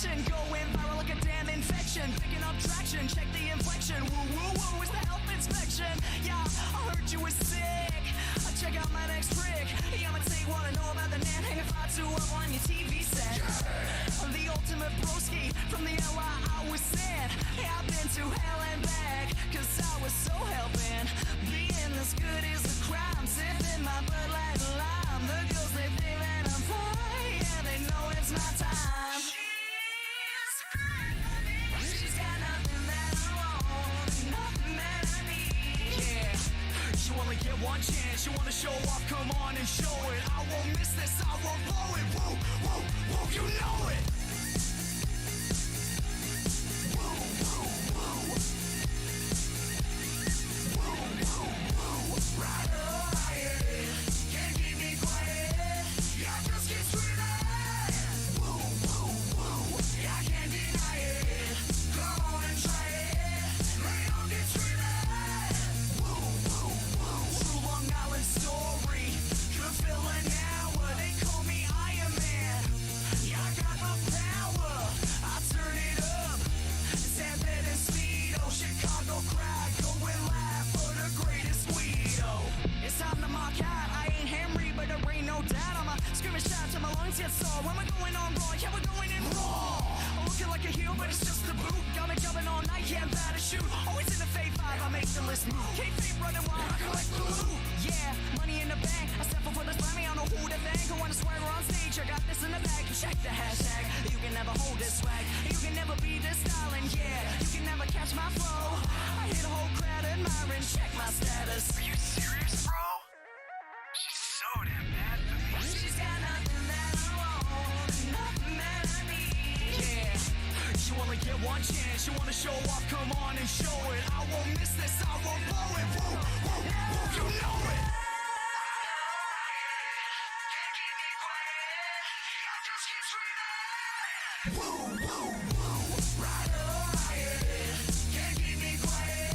action, going viral like a damn infection. Picking up traction, check the inflection. Woo woo woo, it's the health inspection. Yeah, I heard you were sick. Check out my next trick. I'ma take what I know about the man. Hang a 5-2 up on your TV set. I'm the ultimate broski from the LI I was sent. Yeah, I've been to hell and back, cause I was so helping. Being this good is a crime. Sipping my Bud Light lime. The girls, they think that I'm fine. Yeah, they know it's my time. She's got nothing that I want, nothing that I need. Yeah, you only get one chance. You wanna show off? Come on and show it. I won't miss this. I won't blow it. Whoa, whoa, whoa, you know it. Get sore when we're going on raw, yeah, we're going in raw. Looking like a heel, but it's just a boot. Got me jumping all night, yeah, I'm bad to shoot. Always in the fade 5, I make the list move. Can't fade running wild, I collect the loot. Yeah, money in the bank, I step up for the slammy, I don't know who to thank. Who wanna swear on stage, I got this in the bag. You check the hashtag, you can never hold this swag. You can never be this styling, yeah. You can never catch my flow. I hit a whole crowd admiring, check my status. Are you serious, bro? She's so damn bad for me. She's got nothing that you only get one chance. You wanna show off? Come on and show it. I won't miss this. I won't blow it. Whoa, whoa, whoa, you know it. Can't keep me quiet. I just keep screaming. Whoa, whoa, whoa. Ride or riot. Can't keep me quiet.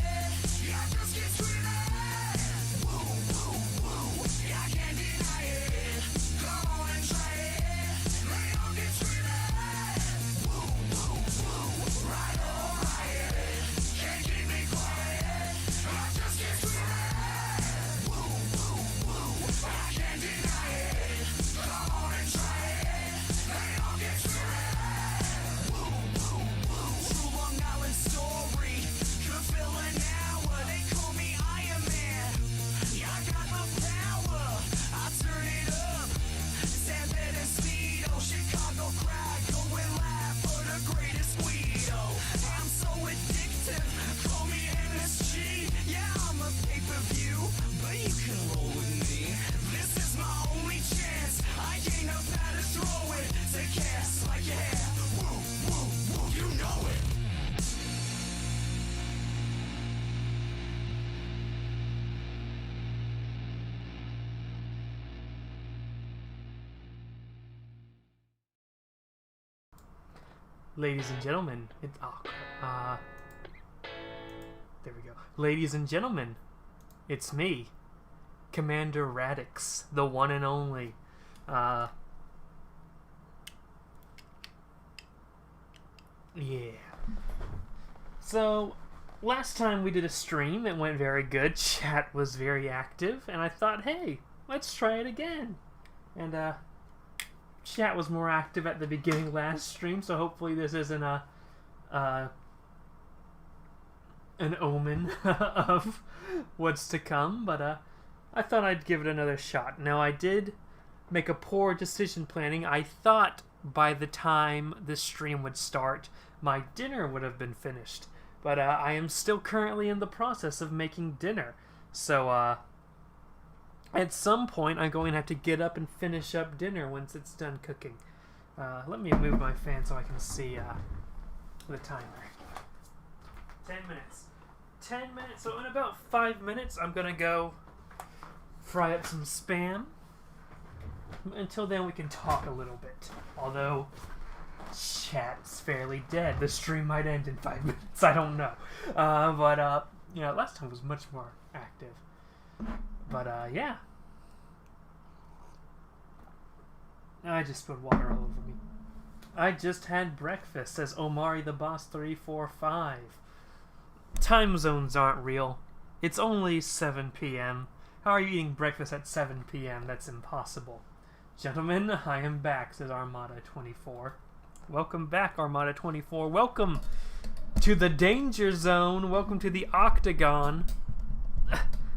I just keep screaming. Whoa, whoa, whoa. I can't deny it. Come on and try it. Lay on get screaming. Ladies and gentlemen, there we go. Ladies and gentlemen, it's me, Commander Radix, the one and only. Yeah. So, last time we did a stream, it went very good. Chat was very active, and I thought, hey, let's try it again. And, chat was more active at the beginning last stream, so hopefully this isn't an omen of what's to come, but I thought I'd give it another shot. Now, I did make a poor decision planning. I thought by the time this stream would start, my dinner would have been finished, but I am still currently in the process of making dinner, so at some point, I'm going to have to get up and finish up dinner once it's done cooking. Let me move my fan so I can see the timer. 10 minutes. 10 minutes. So in about 5 minutes, I'm going to go fry up some Spam. Until then, we can talk a little bit. Although, chat's fairly dead. The stream might end in 5 minutes. I don't know. But yeah, last time was much more active. But, yeah. I just spilled water all over me. I just had breakfast, says Omari the Boss 345. Time zones aren't real. It's only 7 p.m. How are you eating breakfast at 7 p.m.? That's impossible. Gentlemen, I am back, says Armada24. Welcome back, Armada24. Welcome to the Danger Zone. Welcome to the Octagon.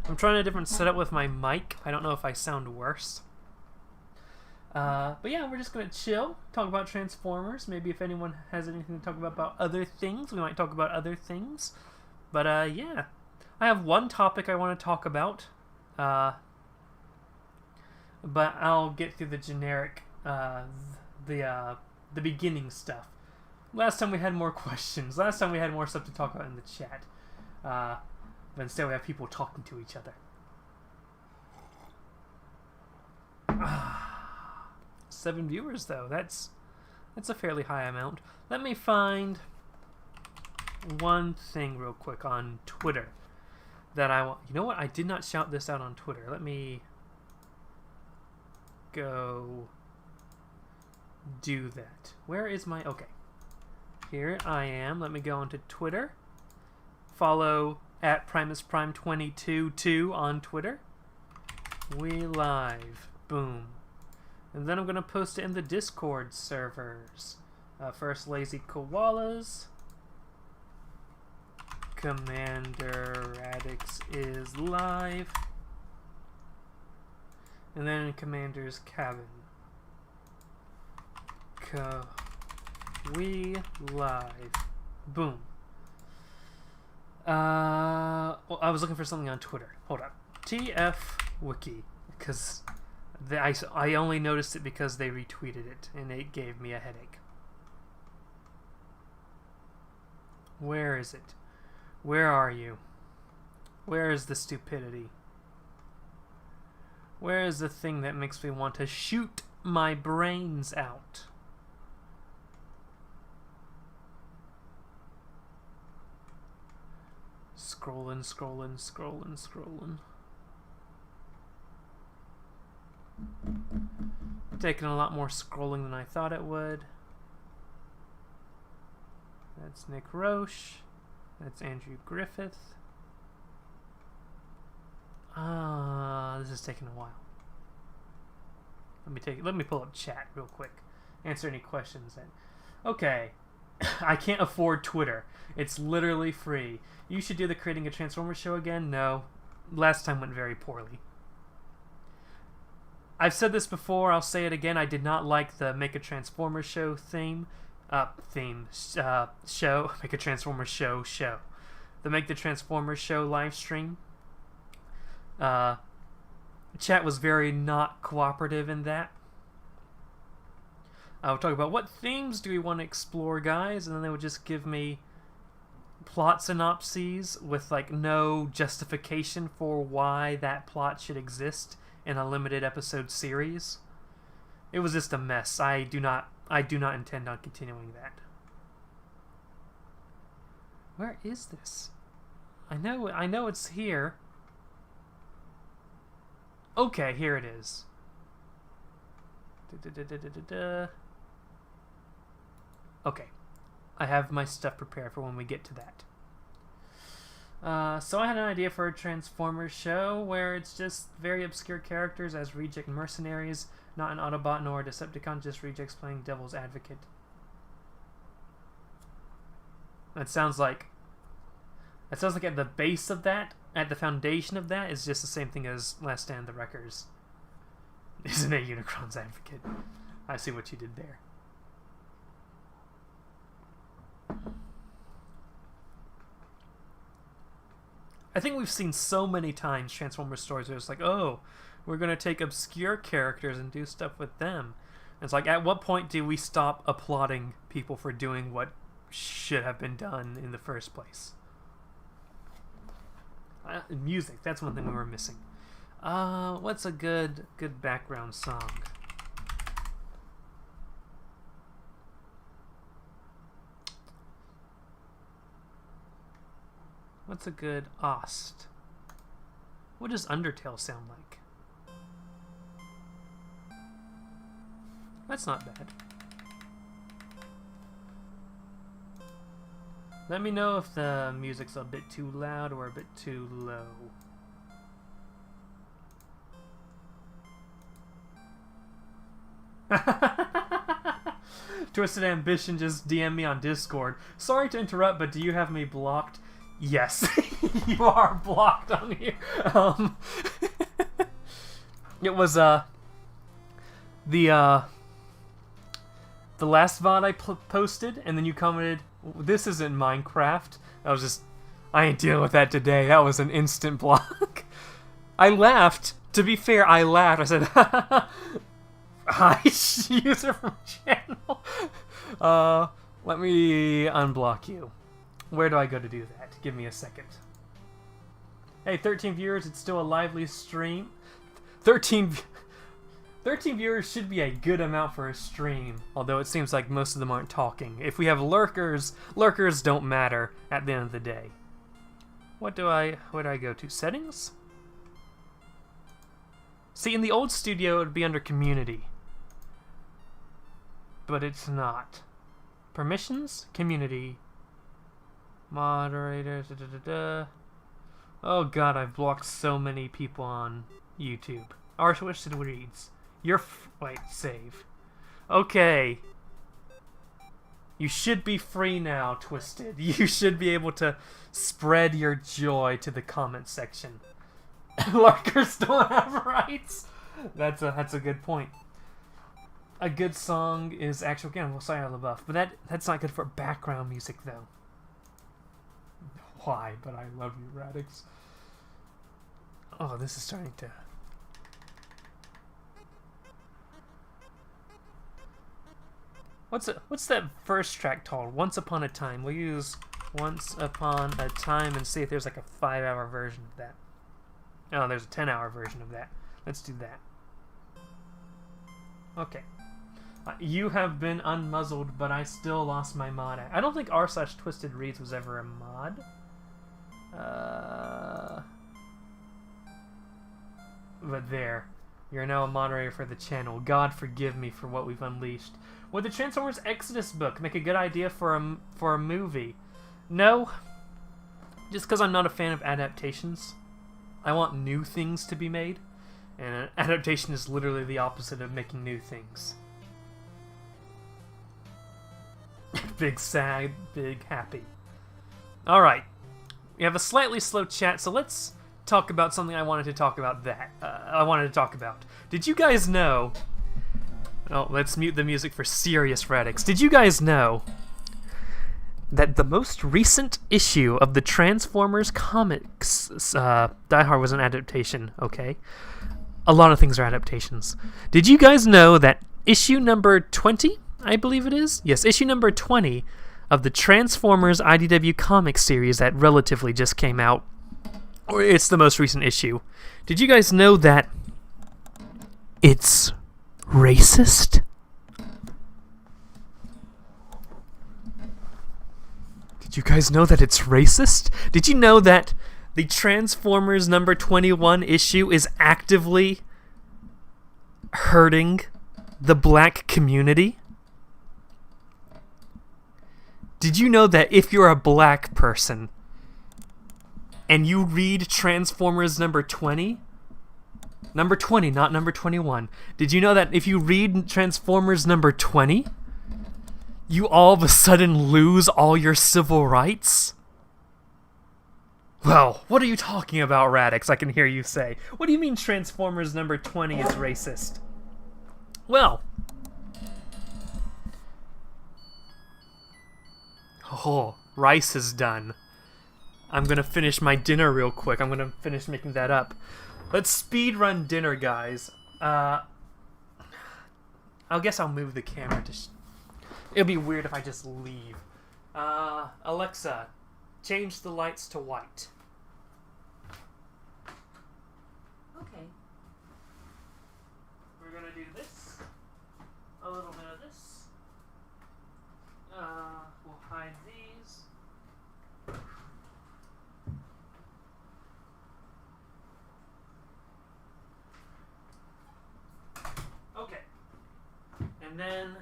I'm trying a different setup with my mic. I don't know if I sound worse. But yeah, we're just going to chill, talk about Transformers. Maybe if anyone has anything to talk about other things, we might talk about other things. But yeah, I have one topic I want to talk about. But I'll get through the generic, the beginning stuff. Last time we had more questions. Last time we had more stuff to talk about in the chat. But instead we have people talking to each other. 7 viewers though. That's a fairly high amount. Let me find one thing real quick on Twitter that I want. You know what? I did not shout this out on Twitter. Let me go do that. Where is my... Okay. Here I am. Let me go onto Twitter. Follow at PrimusPrime222 on Twitter. We live. Boom. And then I'm going to post it in the Discord servers. First, Lazy Koalas. Commander Radix is live. And then in Commander's cabin. We live. Boom. Well, I was looking for something on Twitter. Hold up. TF Wiki. Because I only noticed it because they retweeted it, and it gave me a headache. Where is it? Where are you? Where is the stupidity? Where is the thing that makes me want to shoot my brains out? Scrolling, scrolling, scrolling, scrolling. Taking a lot more scrolling than I thought it would. That's Nick Roche. That's Andrew Griffith. This is taking a while. Let me pull up chat real quick. Answer any questions then. Okay. I can't afford Twitter. It's literally free. You should do the Creating a Transformer show again? No. Last time went very poorly. I've said this before, I'll say it again. I did not like the Make a Transformer show show. Make a Transformer show. The Make the Transformer show live stream. Chat was very not cooperative in that. I would talk about what themes do we want to explore, guys, and then they would just give me plot synopses with like no justification for why that plot should exist in a limited episode series. It was just a mess. I do not intend on continuing that. Where is this? I know it's here. Okay, here it is. Okay. I have my stuff prepared for when we get to that. So I had an idea for a Transformers show where it's just very obscure characters as reject mercenaries, not an Autobot nor a Decepticon, just rejects playing devil's advocate. That sounds like at the base of that, at the foundation of that, is just the same thing as Last Stand of the Wreckers. Isn't it Unicron's advocate? I see what you did there. I think we've seen so many times Transformers stories where it's like, oh, we're going to take obscure characters and do stuff with them. And it's like, at what point do we stop applauding people for doing what should have been done in the first place? Music, that's one thing we were missing. What's a good background song? What's a good Ost? What does Undertale sound like? That's not bad. Let me know if the music's a bit too loud or a bit too low. Twisted Ambition just DM me on Discord. Sorry to interrupt, but do you have me blocked? Yes, you are blocked on here. It was the last VOD I posted, and then you commented, "This isn't Minecraft." I ain't dealing with that today. That was an instant block. I laughed. To be fair, I laughed. I said, "Hi, user from channel." Let me unblock you. Where do I go to do that? Give me a second. Hey, 13 viewers. It's still a lively stream. 13 viewers should be a good amount for a stream, although it seems like most of them aren't talking. If we have lurkers don't matter at the end of the day. Where do I go to? Settings? See, in the old studio, it would be under community. But it's not. Permissions? Community. Moderators. Oh god, I've blocked so many people on YouTube. Our Twisted reads. Wait, save. Okay. You should be free now, Twisted. You should be able to spread your joy to the comment section. Lurkers don't have rights. That's a good point. A good song is actual game. We'll say on the buff, but that's not good for background music though. Why? But I love you, Radix. Oh, this is starting to. What's that first track called? Once Upon a Time. We'll use Once Upon a Time and see if there's like a 5-hour version of that. Oh, there's a 10-hour version of that. Let's do that. Okay. You have been unmuzzled, but I still lost my mod. I don't think r/Twisted Reads was ever a mod. But there. You're now a moderator for the channel. God forgive me for what we've unleashed. Would the Transformers Exodus book make a good idea for a movie? No. Just because I'm not a fan of adaptations. I want new things to be made. And an adaptation is literally the opposite of making new things. Big sad, big happy. Alright. We have a slightly slow chat, so let's talk about something I wanted to talk about Did you guys know... Oh, let's mute the music for serious Radix. Did you guys know that the most recent issue of the Transformers comics... Die Hard was an adaptation, okay? A lot of things are adaptations. Did you guys know that issue number 20, I believe it is? Yes, issue number 20 of the Transformers IDW comic series that relatively just came out, or it's the most recent issue. Did you guys know that it's racist? Did you guys know that it's racist? Did you know that the Transformers number 21 issue is actively hurting the black community? Did you know that if you're a black person and you read Transformers number 20, number 20, not number 21, did you know that if you read Transformers number 20, you all of a sudden lose all your civil rights? Well, what are you talking about, Radix? I can hear you say. What do you mean Transformers number 20 is racist? Well... Oh, rice is done. I'm gonna finish my dinner real quick. I'm gonna finish making that up. Let's speedrun dinner, guys. I guess I'll move the camera to... It'll be weird if I just leave. Alexa, change the lights to white. Okay. We're gonna do this. A little bit of this. We'll hide these. Okay. And then,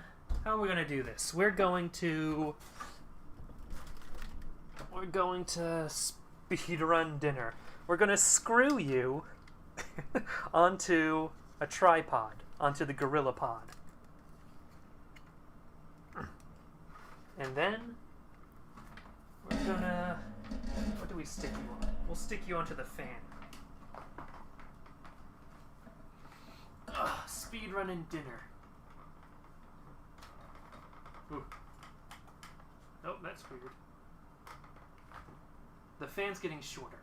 how are we going to do this? We're going to we're going to speedrun dinner. We're going to screw you onto a tripod, onto the gorilla pod. And then we're gonna... What do we stick you on? We'll stick you onto the fan. Speedrunning dinner. Ooh. Oh, that's weird. The fan's getting shorter.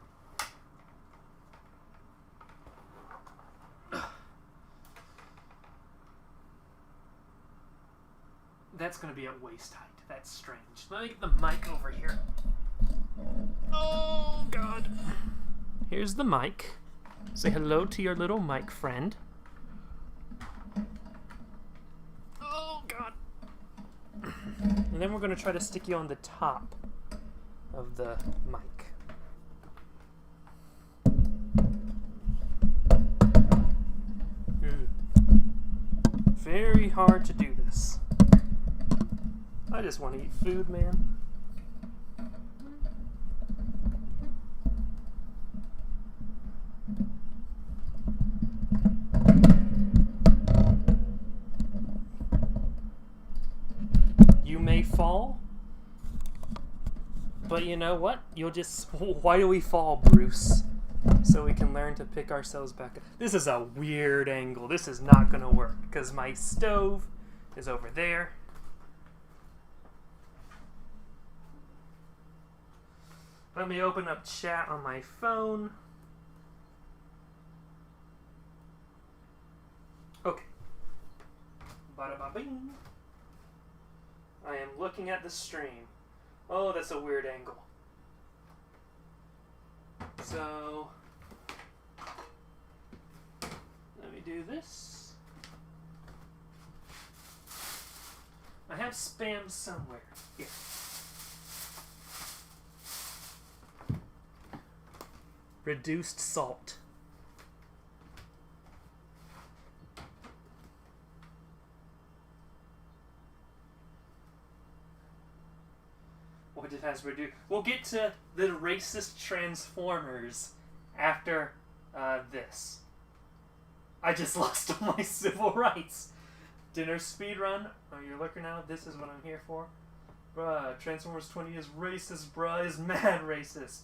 That's gonna be at waist height. That's strange. Let me get the mic over here. Oh, God. Here's the mic. Say hello to your little mic friend. Oh, God. And then we're going to try to stick you on the top of the mic. Very hard to do this. I just want to eat food, man. You may fall, but you know what? You'll just... Why do we fall, Bruce? So we can learn to pick ourselves back up. This is a weird angle. This is not going to work, because my stove is over there. Let me open up chat on my phone. Okay. Bada ba bing. I am looking at the stream. Oh, that's a weird angle. So, let me do this. I have spam somewhere. Here. Reduced salt. What it has reduced. We'll get to the racist Transformers after this. I just lost all my civil rights. Dinner speedrun. Oh, you're looking now? This is what I'm here for. Bruh, Transformers 20 is racist, bruh. Is mad racist.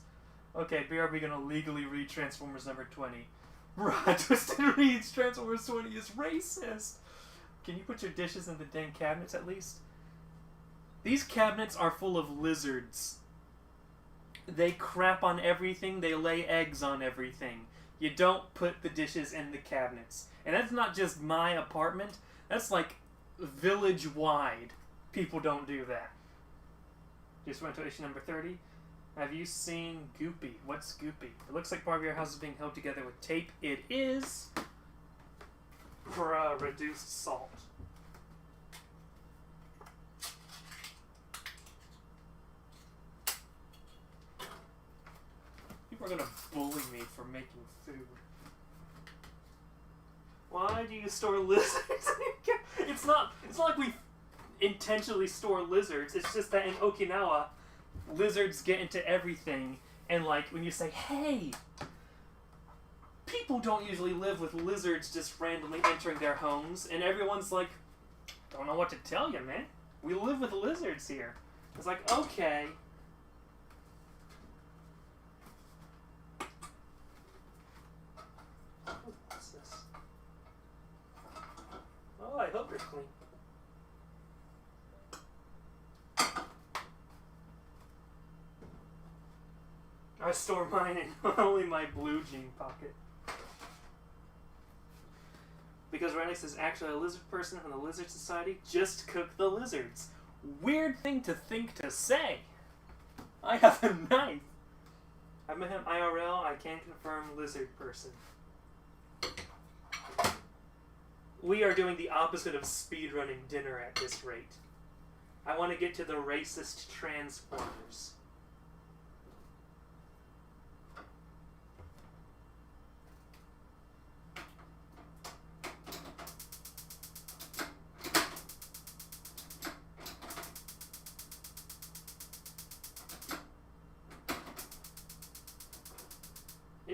Okay, BRB gonna legally read Transformers number 20. Bruh, Twisted reads Transformers 20 is racist. Can you put your dishes in the dang cabinets at least? These cabinets are full of lizards. They crap on everything. They lay eggs on everything. You don't put the dishes in the cabinets. And that's not just my apartment. That's like village-wide. People don't do that. Just went to issue number 30. Have you seen Goopy? What's Goopy? It looks like part of your house is being held together with tape. It is. For reduced salt. People are gonna bully me for making food. Why do you store lizards? It's not like we intentionally store lizards. It's just that in Okinawa, lizards get into everything, and like when you say, hey, people don't usually live with lizards just randomly entering their homes, and everyone's like, don't know what to tell you, man. We live with lizards here. It's like, okay. What's this? Oh, I hope it's clean. I store mine in only my blue jean pocket. Because Radix is actually a lizard person from the Lizard Society, just cook the lizards. Weird thing to think to say. I have a knife. I met him IRL, I can confirm lizard person. We are doing the opposite of speedrunning dinner at this rate. I want to get to the racist Transformers.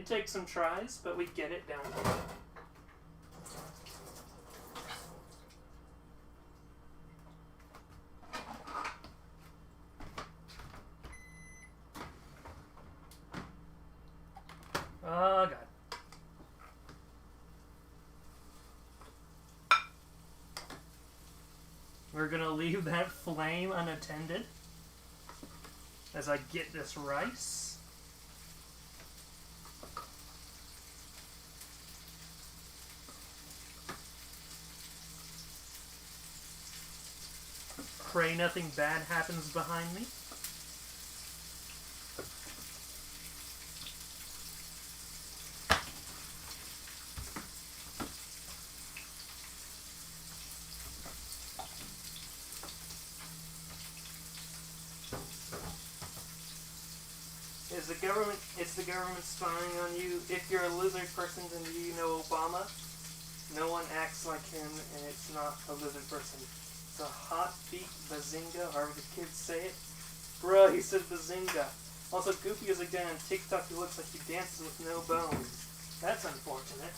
take some tries, but we get it done. Oh, God. We're gonna leave that flame unattended as I get this rice. Pray nothing bad happens behind me. It's the government spying on you. If you're a lizard person, then you know Obama. No one acts like him, and it's not a lizard person. It's a hot beat bazinga, however the kids say it. Bruh, he said bazinga. Also, Goofy is a guy on TikTok who looks like he dances with no bones. That's unfortunate.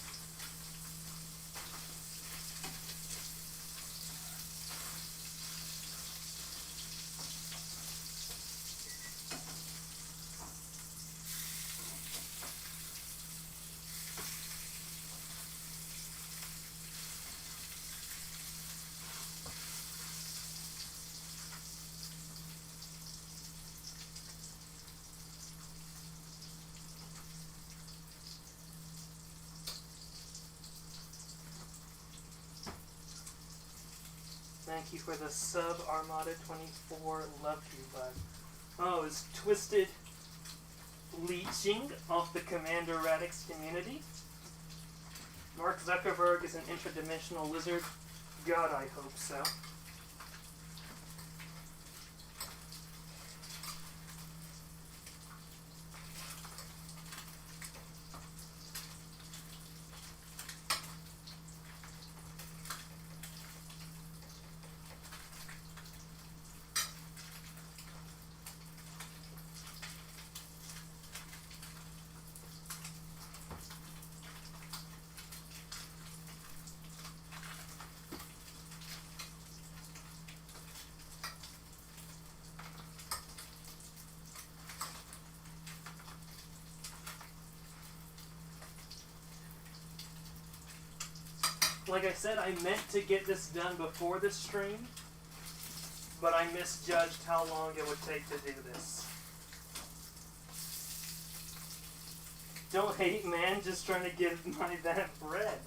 Thank you for the sub, Armada24. Love you, bud. Oh, it's Twisted Leeching off the Commander Radix community. Mark Zuckerberg is an interdimensional lizard. God, I hope so. Like I said, I meant to get this done before the stream, but I misjudged how long it would take to do this. Don't hate, man, just trying to get that bread.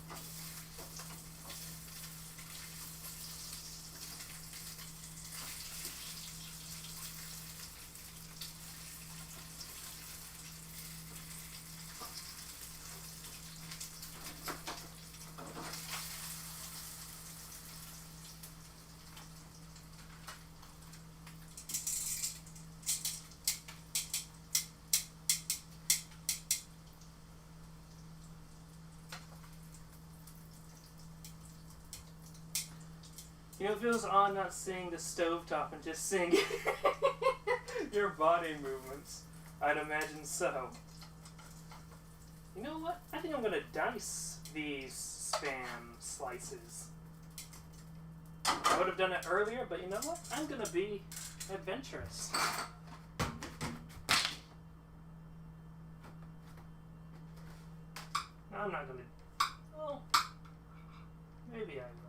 You know, it feels odd not seeing the stovetop and just seeing your body movements. I'd imagine so. You know what? I think I'm gonna dice these spam slices. I would have done it earlier, but you know what? I'm gonna be adventurous. No, I'm not gonna. Oh, maybe I will.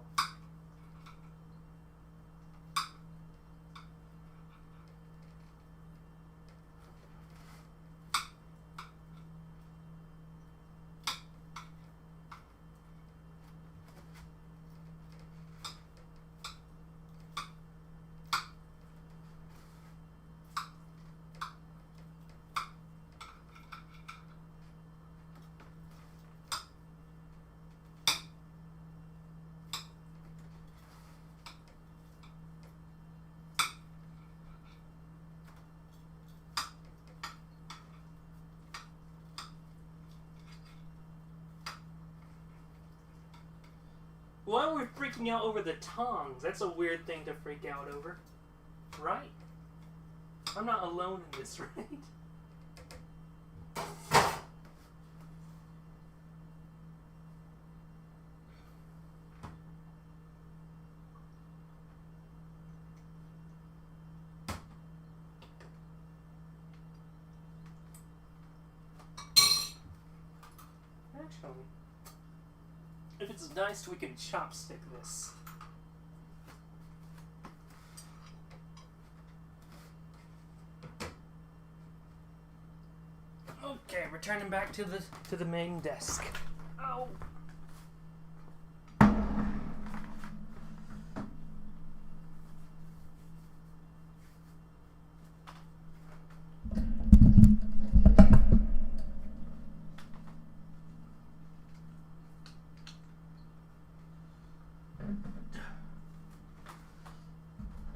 Why are we freaking out over the tongs? That's a weird thing to freak out over. Right? I'm not alone in this, right? Actually, if it's diced, we can chopstick this. Okay, returning back to the main desk. Oh.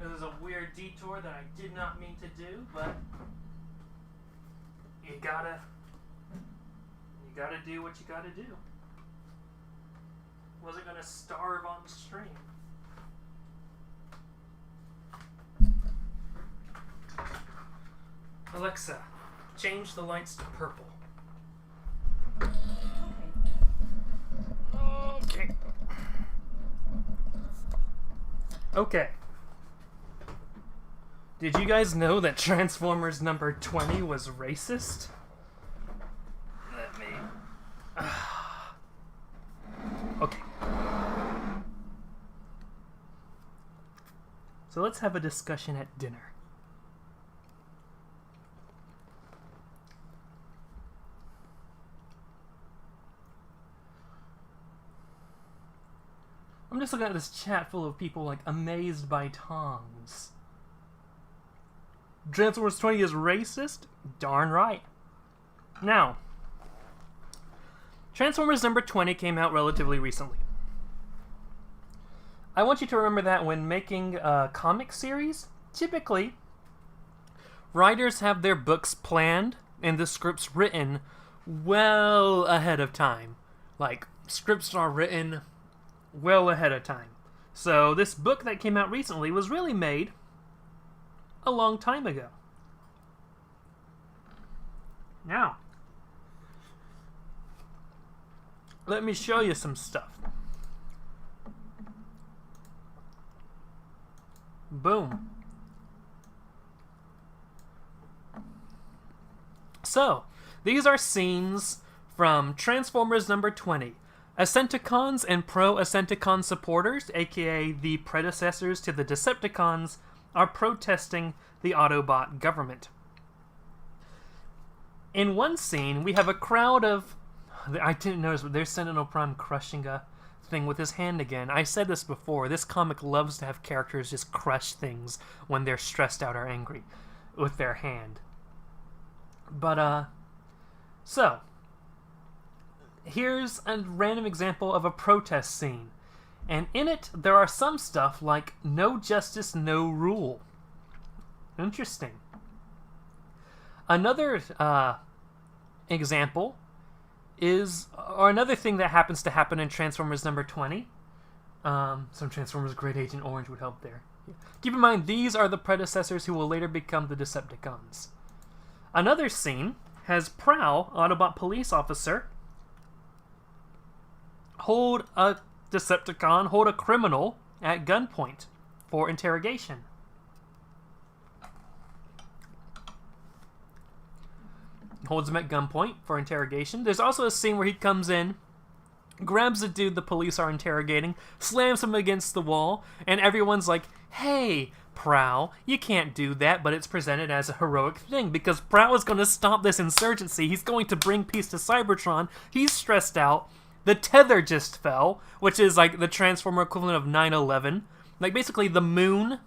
This is a weird detour that I did not mean to do, but you gotta do what you gotta do. Wasn't gonna starve on the stream. Alexa, change the lights to purple. Okay. Okay. Did you guys know that Transformers number 20 was racist? Let me... Okay. So let's have a discussion at dinner. I'm just looking at this chat full of people like amazed by tongs. Transformers 20 is racist? Darn right. Now, Transformers number 20 came out relatively recently. I want you to remember that when making a comic series, typically, writers have their books planned and the scripts written well ahead of time. Like, scripts are written well ahead of time. So this book that came out recently was really made a long time ago. Now, let me show you some stuff. Boom. So, these are scenes from Transformers number 20. Ascenticons and pro-Ascenticon supporters, aka the predecessors to the Decepticons, are protesting the Autobot government. In one scene, we have a crowd of... I didn't notice, but there's Sentinel Prime crushing a thing with his hand again. I said this before, this comic loves to have characters just crush things when they're stressed out or angry with their hand. But, so, here's a random example of a protest scene. And in it, there are some stuff like, no justice, no rule. Interesting. Another example is, or another thing that happens to happen in Transformers number 20. Some Transformers Great Agent Orange would help there. Keep in mind, these are the predecessors who will later become the Decepticons. Another scene has Prowl, Autobot police officer, hold a Decepticon, hold a criminal at gunpoint for interrogation. Holds him at gunpoint for interrogation. There's also a scene where he comes in, grabs the dude the police are interrogating, slams him against the wall, and everyone's like, hey, Prowl, you can't do that, but it's presented as a heroic thing because Prowl is going to stop this insurgency. He's going to bring peace to Cybertron. He's stressed out. The tether just fell, which is like the Transformer equivalent of 9/11. Like basically the moon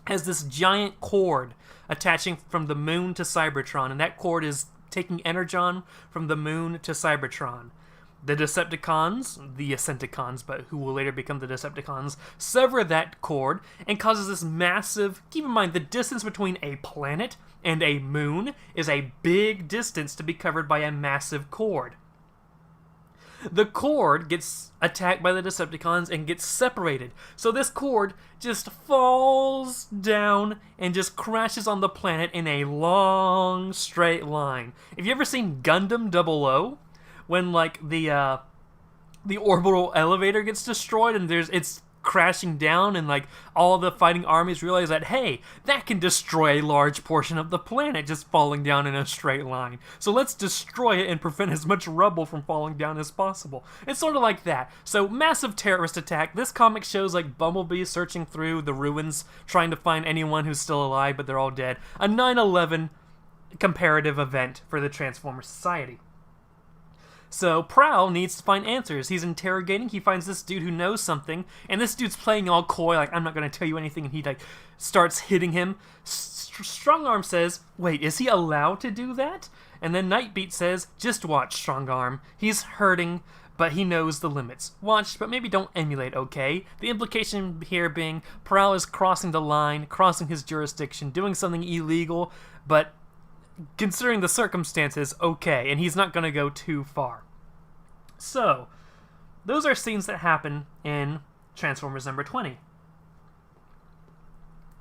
has this giant cord attaching from the moon to Cybertron, and that cord is taking energon from the moon to Cybertron. The Decepticons, the Ascenticons, but who will later become the Decepticons, sever that cord and causes this massive... Keep in mind, the distance between a planet and a moon is a big distance to be covered by a massive cord. The cord gets attacked by the Decepticons and gets separated. So this cord just falls down and just crashes on the planet in a long, straight line. Have you ever seen Gundam 00? When, like, the orbital elevator gets destroyed and it's crashing down, and like all the fighting armies realize that, hey, that can destroy a large portion of the planet just falling down in a straight line. So let's destroy it and prevent as much rubble from falling down as possible. It's sort of like that. So massive terrorist attack. This comic shows like Bumblebee searching through the ruins, trying to find anyone who's still alive, but they're all dead. A 9/11 comparative event for the Transformer Society. So Prowl needs to find answers. He's interrogating. He finds this dude who knows something, and this dude's playing all coy, like, I'm not going to tell you anything, and he like starts hitting him. Strongarm says, wait, is he allowed to do that? And then Nightbeat says, just watch, Strongarm. He's hurting, but he knows the limits. Watch, but maybe don't emulate, okay? The implication here being Prowl is crossing the line, crossing his jurisdiction, doing something illegal, but considering the circumstances, okay, and he's not going to go too far. So, those are scenes that happen in Transformers number 20.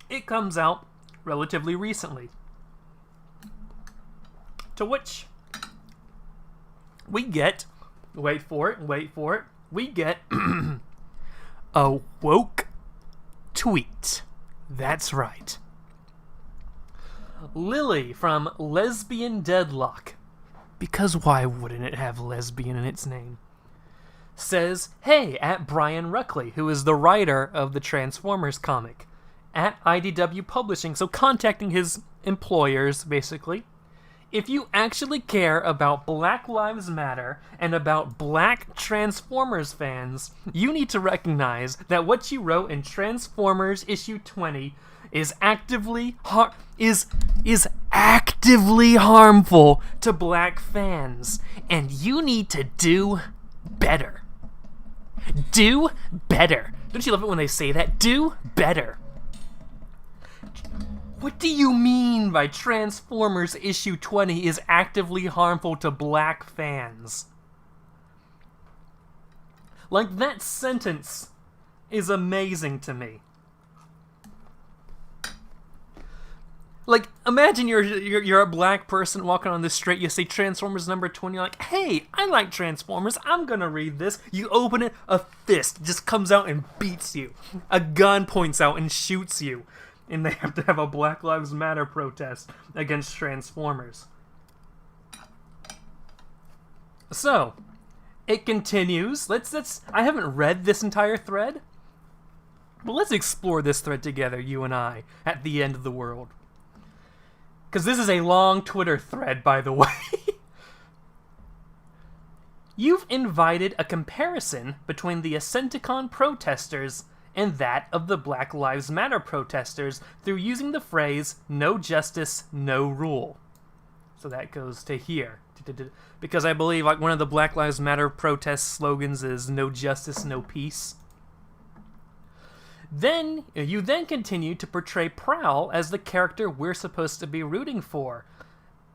It comes out relatively recently, to which we get, wait for it, we get a woke tweet. That's right. Lily from Lesbian Deadlock, because why wouldn't it have lesbian in its name, says, hey, at Brian Ruckley, who is the writer of the Transformers comic, at IDW Publishing, so contacting his employers, basically, if you actually care about Black Lives Matter and about black Transformers fans, you need to recognize that what you wrote in Transformers issue 20 is actively harmful to black fans, and you need to do better. Do better. Don't you love it when they say that? Do better. What do you mean by Transformers issue 20 is actively harmful to black fans? Like, that sentence is amazing to me. Like, imagine you're a black person walking on the street, you see Transformers number 20, you're like, hey, I like Transformers, I'm gonna read this. You open it, a fist just comes out and beats you. A gun points out and shoots you. And they have to have a Black Lives Matter protest against Transformers. So, it continues. I haven't read this entire thread, but let's explore this thread together, you and I, at the end of the world. Because this is a long Twitter thread, by the way. You've invited a comparison between the Ascenticon protesters and that of the Black Lives Matter protesters through using the phrase, no justice, no rule. So that goes to here. Because I believe like one of the Black Lives Matter protest slogans is no justice, no peace. Then, you then continue to portray Prowl as the character we're supposed to be rooting for,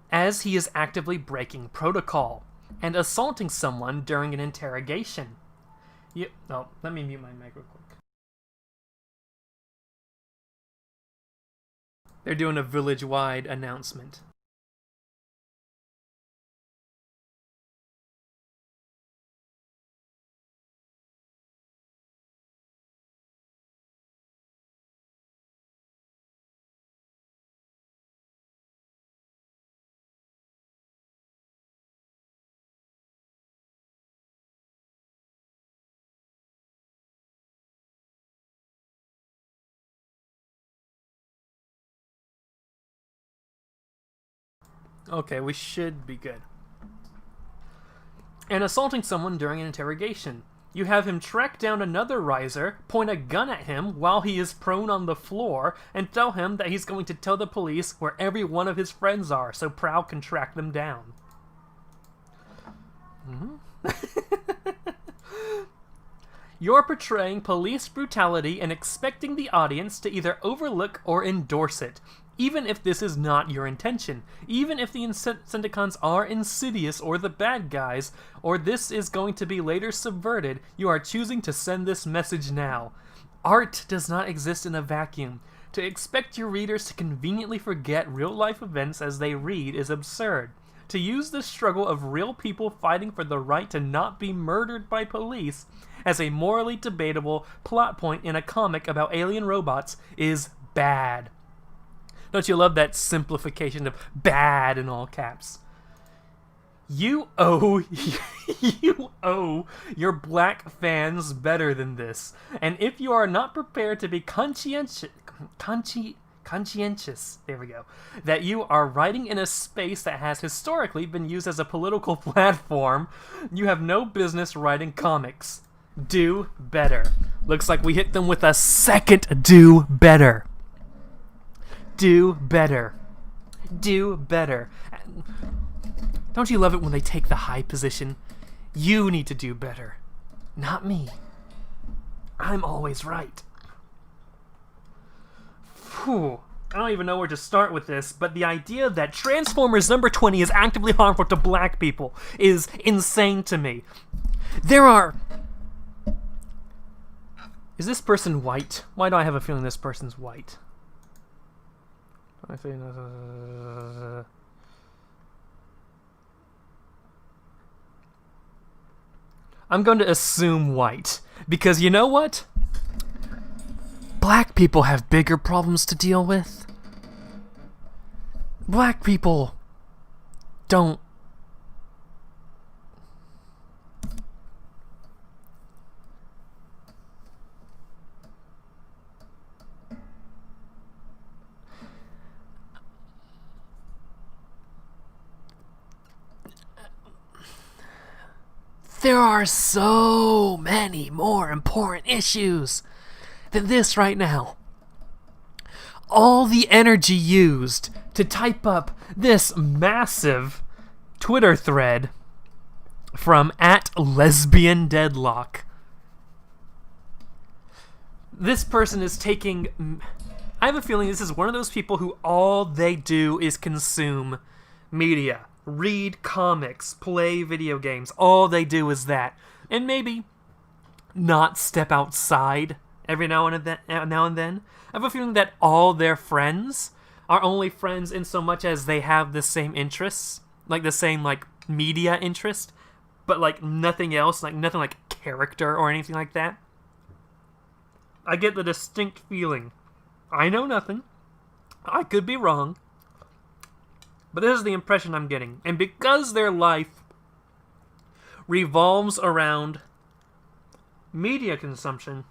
as he is actively breaking protocol and assaulting someone during an interrogation. Let me mute my mic real quick. They're doing a village-wide announcement. Okay, we should be good. And assaulting someone during an interrogation. You have him track down another riser, point a gun at him while he is prone on the floor, and tell him that he's going to tell the police where every one of his friends are so Prowl can track them down. You're portraying police brutality and expecting the audience to either overlook or endorse it, even if this is not your intention, even if the Insecticons are insidious or the bad guys, or this is going to be later subverted, you are choosing to send this message now. Art does not exist in a vacuum. To expect your readers to conveniently forget real-life events as they read is absurd. To use the struggle of real people fighting for the right to not be murdered by police as a morally debatable plot point in a comic about alien robots is bad. Don't you love that simplification of bad in all caps? You owe your black fans better than this. And if you are not prepared to be conscientious, there we go, that you are writing in a space that has historically been used as a political platform, you have no business writing comics. Do better. Looks like we hit them with a second do better. Do better. Do better. Don't you love it when they take the high position? You need to do better. Not me. I'm always right. Phew. I don't even know where to start with this, but the idea that Transformers number 20 is actively harmful to black people is insane to me. There are... Is this person white? Why do I have a feeling this person's white? I'm going to assume white, because you know what? Black people have bigger problems to deal with. Black people don't. There are so many more important issues than this right now. All the energy used to type up this massive Twitter thread from @lesbiandeadlock. This person is taking... I have a feeling this is one of those people who all they do is consume media. Read comics, play video games. All they do is that. And maybe not step outside every now and then. I have a feeling that all their friends are only friends in so much as they have the same interests, like the same media interest, but nothing else, nothing like character or anything like that. I get the distinct feeling. I know nothing. I could be wrong. But this is the impression I'm getting. And because their life revolves around media consumption,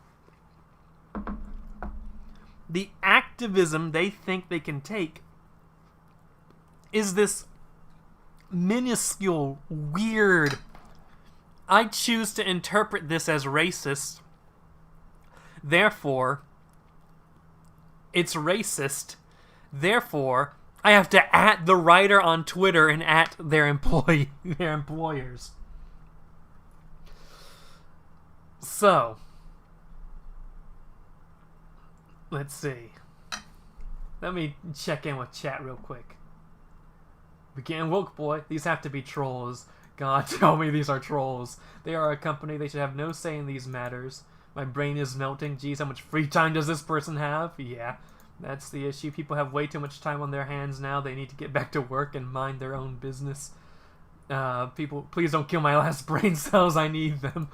the activism they think they can take is this minuscule, weird... I choose to interpret this as racist. Therefore, it's racist. Therefore... I have to @ the writer on Twitter and @ their employers. So, let's see. Let me check in with chat real quick. We getting woke, boy. These have to be trolls. God, tell me these are trolls. They are a company. They should have no say in these matters. My brain is melting. Geez, how much free time does this person have? Yeah. That's the issue. People have way too much time on their hands now. They need to get back to work and mind their own business. People, please don't kill my last brain cells. I need them.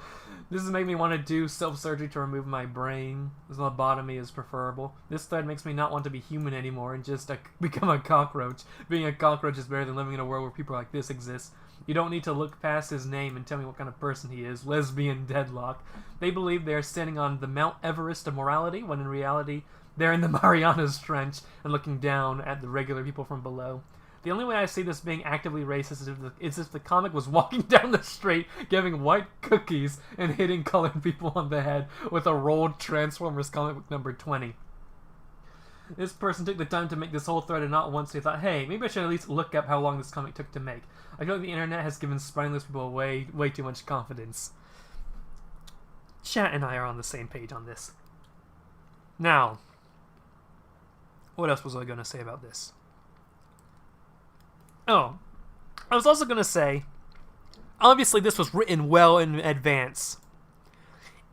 This is making me want to do self-surgery to remove my brain. This lobotomy is preferable. This thread makes me not want to be human anymore and just become a cockroach. Being a cockroach is better than living in a world where people like this exist. You don't need to look past his name and tell me what kind of person he is. Lesbian deadlock. They believe they are standing on the Mount Everest of morality, when in reality... they're in the Marianas Trench and looking down at the regular people from below. The only way I see this being actively racist is if the comic was walking down the street, giving white cookies and hitting colored people on the head with a rolled Transformers comic book number 20. This person took the time to make this whole thread and not once they thought, hey, maybe I should at least look up how long this comic took to make. I feel like the internet has given spineless people way too much confidence. Chat and I are on the same page on this. Now... what else was I going to say about this? Oh, I was also going to say, obviously this was written well in advance.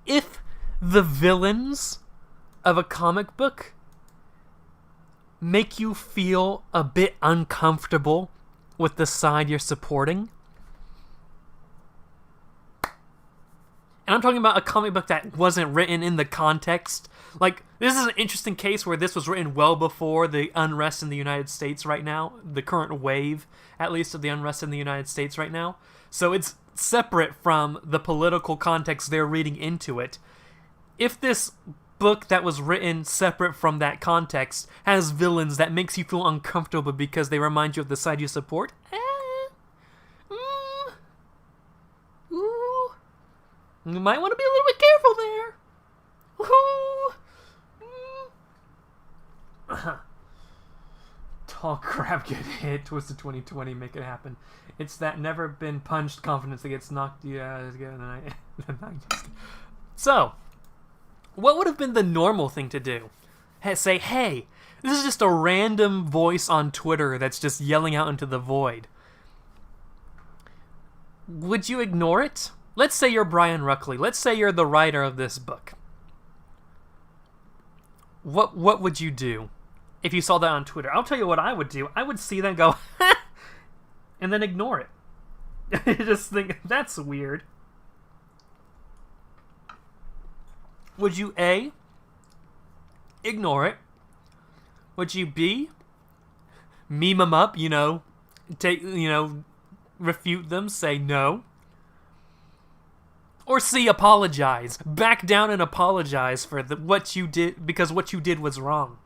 If the villains of a comic book make you feel a bit uncomfortable with the side you're supporting, And I'm talking about a comic book that wasn't written in the context. Like, this is an interesting case where this was written well before the unrest in the United States right now. The current wave, at least, of the unrest in the United States right now. So it's separate from the political context they're reading into it. If this book that was written separate from that context has villains that makes you feel uncomfortable because they remind you of the side you support, you might want to be a little bit careful there. Tall crap get hit. Twisted 2020, make it happen. It's that never been punched confidence that gets knocked. Yeah, so, what would have been the normal thing to do? Say, hey, this is just a random voice on Twitter that's just yelling out into the void. Would you ignore it? Let's say you're Brian Ruckley. Let's say you're the writer of this book. What would you do if you saw that on Twitter? I'll tell you what I would do. I would see that and go, and then ignore it. Just think, that's weird. Would you A, ignore it? Would you B, meme them up, refute them, say no? Or C, apologize. Back down and apologize for what you did, because what you did was wrong.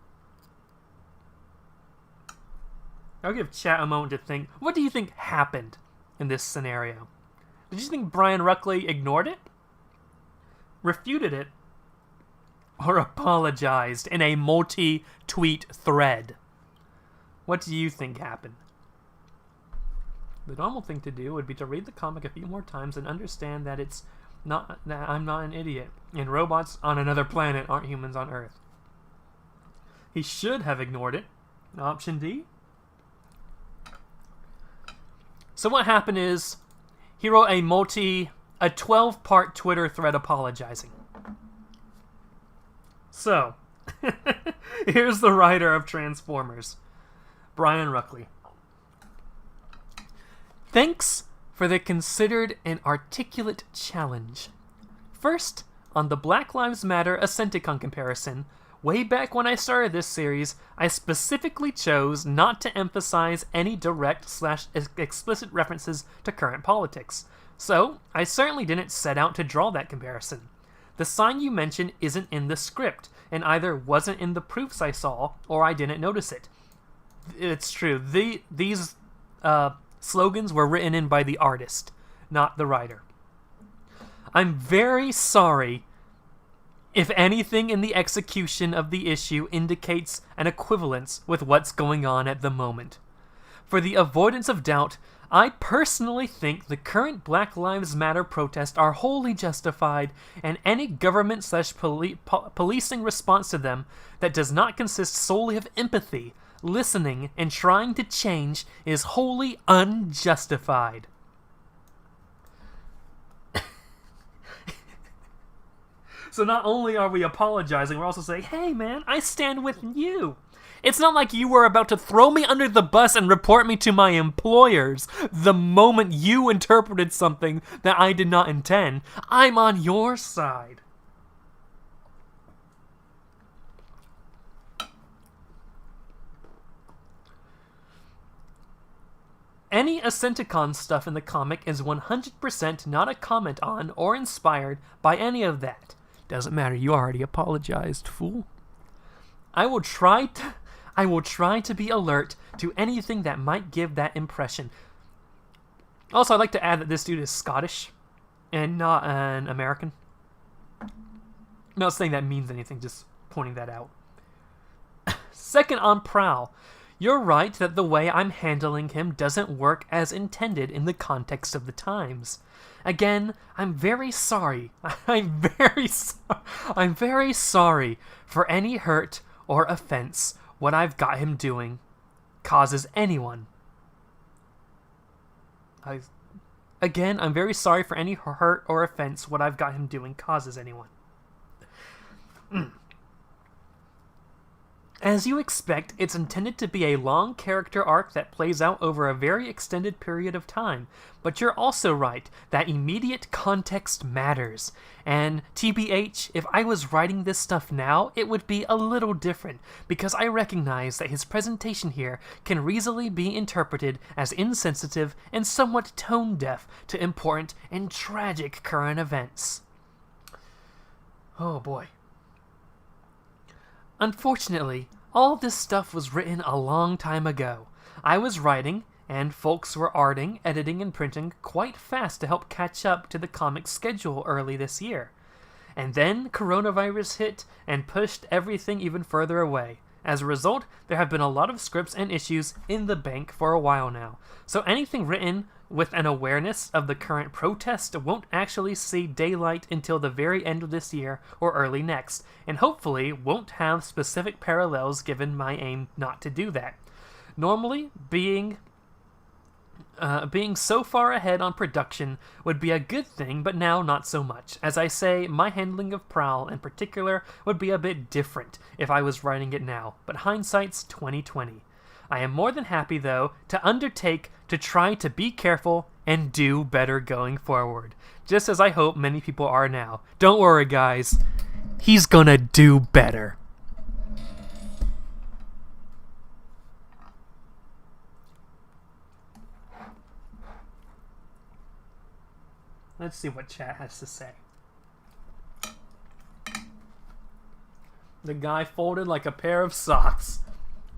I'll give chat a moment to think. What do you think happened in this scenario? Did you think Brian Ruckley ignored it? Refuted it? Or apologized in a multi-tweet thread? What do you think happened? The normal thing to do would be to read the comic a few more times and understand that I'm not an idiot, and robots on another planet aren't humans on Earth. He should have ignored it. Option D. So what happened is, he wrote a 12-part Twitter thread apologizing. So, here's the writer of Transformers, Brian Ruckley. Thanks for the considered and articulate challenge. First, on the Black Lives Matter Ascenticon comparison, way back when I started this series, I specifically chose not to emphasize any direct/explicit references to current politics. So, I certainly didn't set out to draw that comparison. The sign you mentioned isn't in the script, and either wasn't in the proofs I saw, or I didn't notice it. It's true. These slogans were written in by the artist, not the writer. I'm very sorry if anything in the execution of the issue indicates an equivalence with what's going on at the moment. For the avoidance of doubt, I personally think the current Black Lives Matter protests are wholly justified, and any government/policing response to them that does not consist solely of empathy, listening, and trying to change is wholly unjustified. So not only are we apologizing, we're also saying, hey man, I stand with you. It's not like you were about to throw me under the bus and report me to my employers the moment you interpreted something that I did not intend. I'm on your side. Any Ascenticon stuff in the comic is 100% not a comment on or inspired by any of that. Doesn't matter, you already apologized, fool. I will try to be alert to anything that might give that impression. Also, I'd like to add that this dude is Scottish and not an American. Not saying that means anything, just pointing that out. Second on Prowl. You're right that the way I'm handling him doesn't work as intended in the context of the times. Again, I'm very sorry. I'm very sorry for any hurt or offense what I've got him doing causes anyone. Again, I'm very sorry for any hurt or offense what I've got him doing causes anyone. As you expect, it's intended to be a long character arc that plays out over a very extended period of time, but you're also right that immediate context matters. And TBH, if I was writing this stuff now, it would be a little different, because I recognize that his presentation here can easily be interpreted as insensitive and somewhat tone-deaf to important and tragic current events. Oh boy. Unfortunately, all of this stuff was written a long time ago. I was writing, and folks were arting, editing, and printing quite fast to help catch up to the comic schedule early this year. And then coronavirus hit and pushed everything even further away. As a result, there have been a lot of scripts and issues in the bank for a while now. So anything written with an awareness of the current protest won't actually see daylight until the very end of this year or early next, and hopefully won't have specific parallels given my aim not to do that. Normally, being so far ahead on production would be a good thing, but now not so much. As I say, my handling of Prowl in particular would be a bit different if I was writing it now, but hindsight's 2020. I am more than happy, though, to undertake to try to be careful and do better going forward, just as I hope many people are now. Don't worry, guys. He's gonna do better. Let's see what chat has to say. The guy folded like a pair of socks.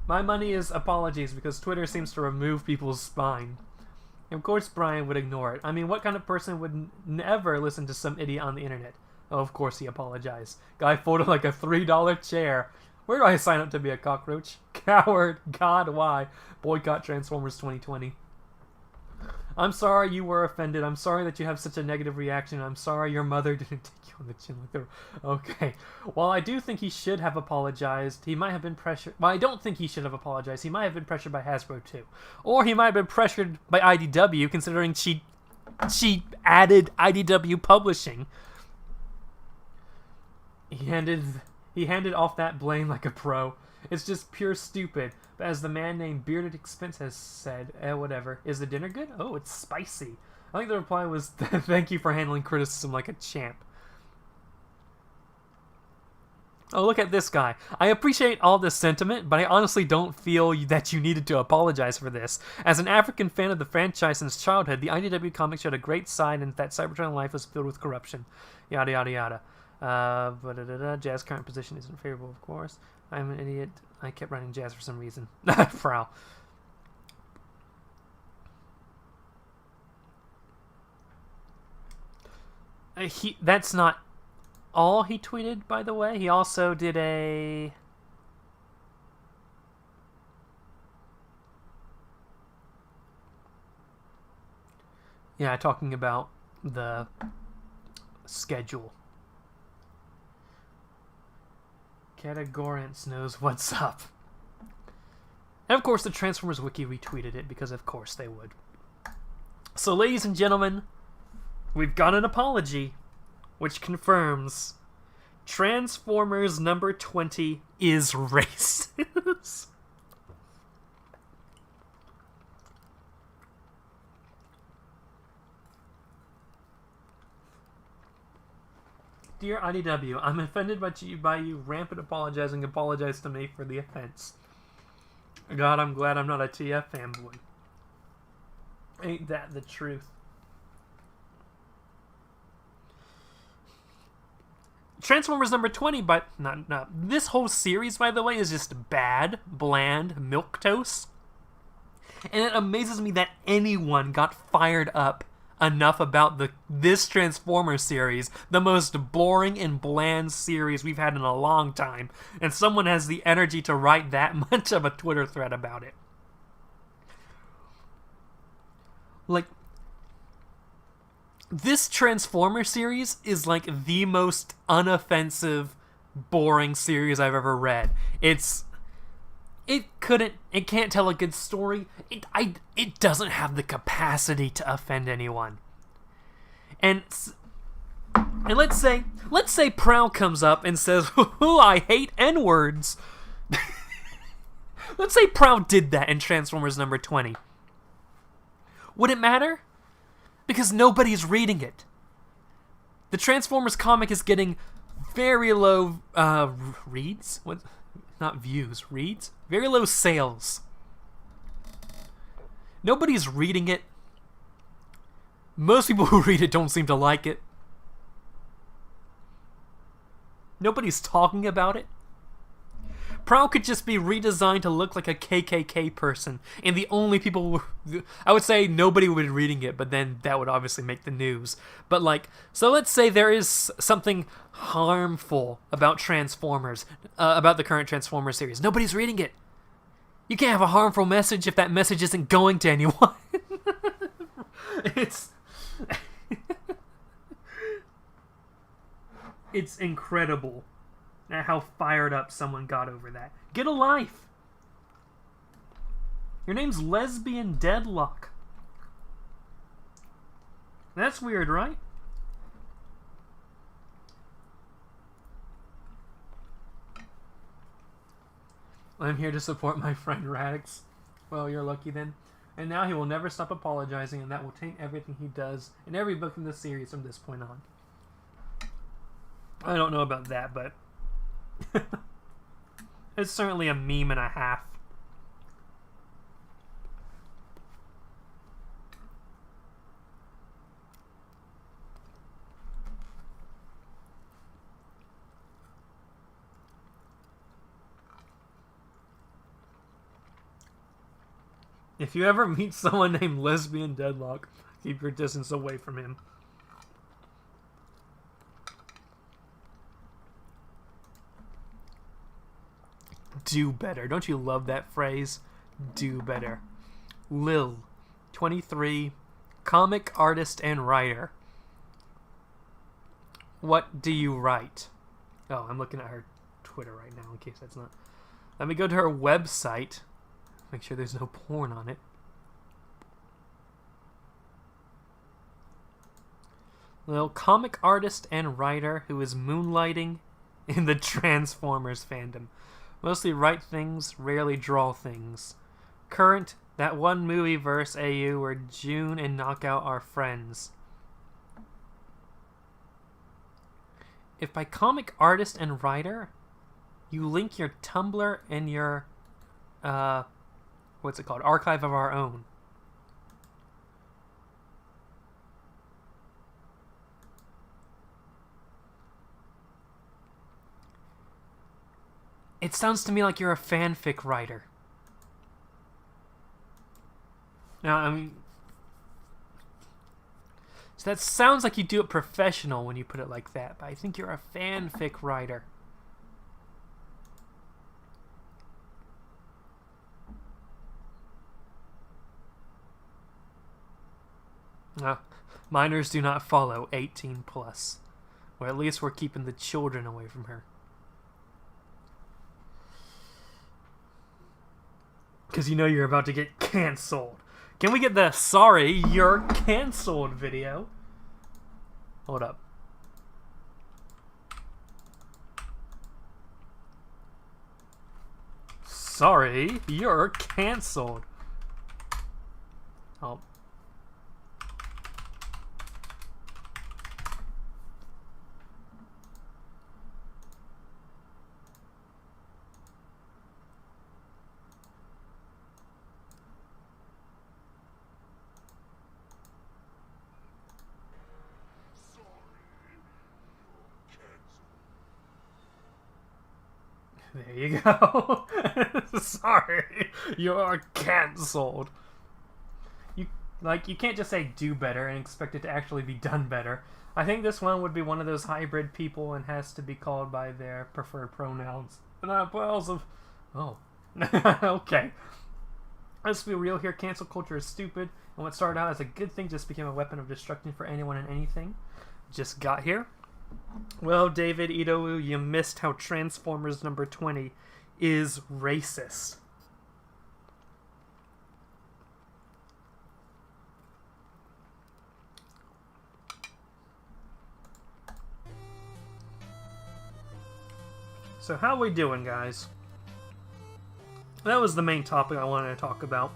My money is apologies because Twitter seems to remove people's spine. Of course Brian would ignore it. I mean, what kind of person would never listen to some idiot on the internet? Oh, of course he apologized. Guy folded like a $3 chair. Where do I sign up to be a cockroach? Coward. God, why? Boycott Transformers 2020. I'm sorry you were offended. I'm sorry that you have such a negative reaction. I'm sorry your mother didn't take you on the chin like the... Okay. While I do think he should have apologized, he might have been pressured... Well, I don't think he should have apologized. He might have been pressured by Hasbro, too. Or he might have been pressured by IDW, considering she added IDW publishing. He handed off that blame like a pro. It's just pure stupid. But as the man named Bearded Expense has said, whatever. Is the dinner good? Oh, it's spicy. I think the reply was, thank you for handling criticism like a champ. Oh, look at this guy. I appreciate all this sentiment, but I honestly don't feel that you needed to apologize for this. As an African fan of the franchise since childhood, the IDW comic showed a great side and that Cybertron life was filled with corruption. Yada, yada, yada. Jazz current position isn't favorable, of course. I'm an idiot. I kept writing Jazz for some reason. Prowl. That's not all he tweeted, by the way. He also did a... Yeah, talking about the schedule. Categorance knows what's up. And of course the Transformers Wiki retweeted it because of course they would. So ladies and gentlemen, we've got an apology which confirms Transformers number 20 is racist. Dear IDW, I'm offended by you rampant apologizing. Apologize to me for the offense. God, I'm glad I'm not a TF fanboy. Ain't that the truth? Transformers number 20, but not this whole series, by the way, is just bad, bland milquetoast. And it amazes me that anyone got fired up enough about this Transformers series, the most boring and bland series we've had in a long time, and someone has the energy to write that much of a Twitter thread about it. Like, this Transformers series is like the most unoffensive, boring series I've ever read. It can't tell a good story. It doesn't have the capacity to offend anyone. And let's say Prowl comes up and says, "Ooh, I hate N-words." Let's say Proud did that in Transformers number 20. Would it matter? Because nobody's reading it. The Transformers comic is getting very low reads? What? Not views, reads? Very low sales. Nobody's reading it. Most people who read it don't seem to like it. Nobody's talking about it. Prowl could just be redesigned to look like a KKK person, and the only people... I would say nobody would be reading it, but then that would obviously make the news. But like, so let's say there is something harmful about Transformers, about the current Transformers series. Nobody's reading it. You can't have a harmful message if that message isn't going to anyone. It's... It's incredible at how fired up someone got over that. Get a life! Your name's Lesbian Deadlock. That's weird, right? I'm here to support my friend Radix. Well, you're lucky then. And now he will never stop apologizing, and that will taint everything he does in every book in this series from this point on. I don't know about that, but it's certainly a meme and a half. If you ever meet someone named Lesbian Deadlock, keep your distance away from him. Do better. Don't you love that phrase? Do better. Lil, 23, comic artist and writer. What do you write? Oh, I'm looking at her Twitter right now in case that's not... Let me go to her website. Make sure there's no porn on it. Lil, comic artist and writer who is moonlighting in the Transformers fandom. Mostly write things, rarely draw things. Current, that one movie verse AU where June and Knockout are friends. If by comic artist and writer, you link your Tumblr and your, what's it called? Archive of Our Own. It sounds to me like you're a fanfic writer. Now, I mean... So that sounds like you do it professional when you put it like that, but I think you're a fanfic writer. Minors do not follow 18 plus. Or at least we're keeping the children away from her. Because you know you're about to get cancelled. Can we get the sorry, you're cancelled video? Hold up. Sorry, you're cancelled. Oh. There you go. Sorry, you're cancelled. You can't just say do better and expect it to actually be done better. I think this one would be one of those hybrid people and has to be called by their preferred pronouns. Oh. Okay. Let's be real here. Cancel culture is stupid, and what started out as a good thing just became a weapon of destruction for anyone and anything. Just got here. Well, David Idowu, you missed how Transformers number 20 is racist. So how we doing, guys? that was the main topic I wanted to talk about.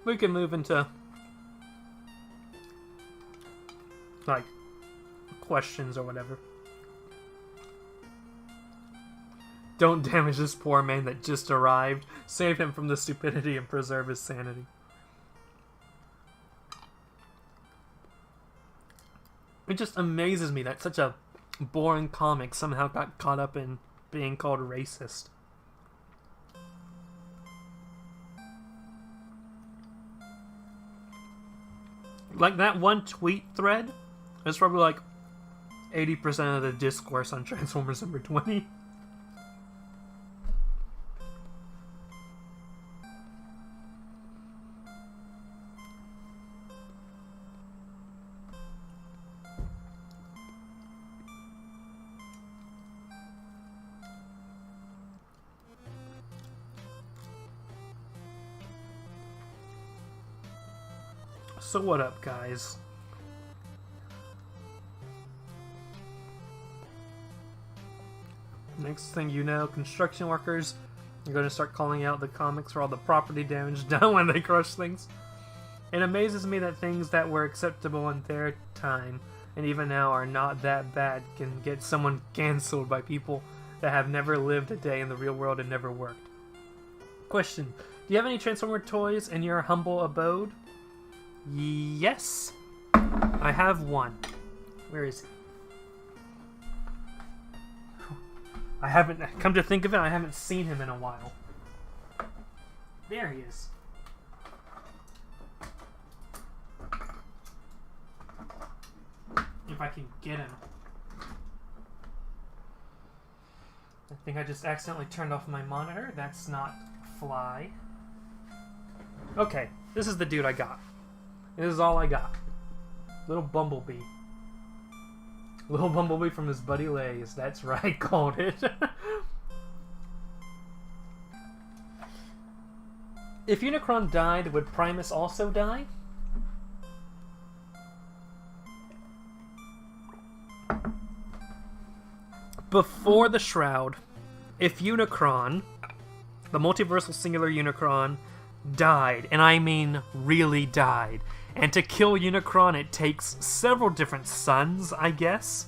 We can move into, like, questions or whatever. Don't damage this poor man that just arrived. Save him from the stupidity and preserve his sanity. It just amazes me that such a boring comic somehow got caught up in being called racist. Like, that one tweet thread is probably like 80% of the discourse on Transformers number 20. So what up, guys? Next thing you know, construction workers are going to start calling out the comics for all the property damage done when they crush things. It amazes me that things that were acceptable in their time, and even now are not that bad, can get someone cancelled by people that have never lived a day in the real world and never worked. Question: do you have any Transformer toys in your humble abode? Yes, I have one. Where is he? I haven't, come to think of it, I haven't seen him in a while. There he is. If I can get him. I think I just accidentally turned off my monitor. That's not Fly. Okay, this is the dude I got. This is all I got. Little Bumblebee. Little Bumblebee from his buddy Lays. That's right, called it. If Unicron died, would Primus also die? Before the Shroud, if Unicron, the multiversal singular Unicron, died, and I mean really died, and to kill Unicron it takes several different suns, I guess,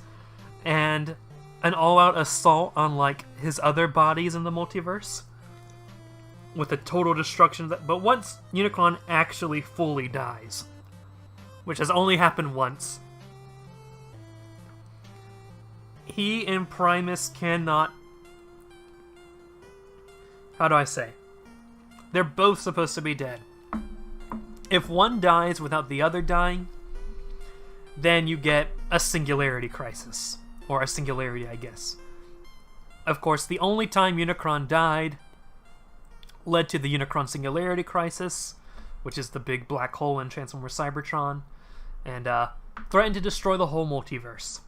and an all-out assault on, like, his other bodies in the multiverse, with a total destruction of that. But once Unicron actually fully dies, which has only happened once, he and Primus cannot... How do I say? They're both supposed to be dead. If one dies without the other dying, then you get a singularity crisis. Or a singularity, I guess. Of course, the only time Unicron died led to the Unicron singularity crisis, which is the big black hole in Transformers Cybertron, and threatened to destroy the whole multiverse.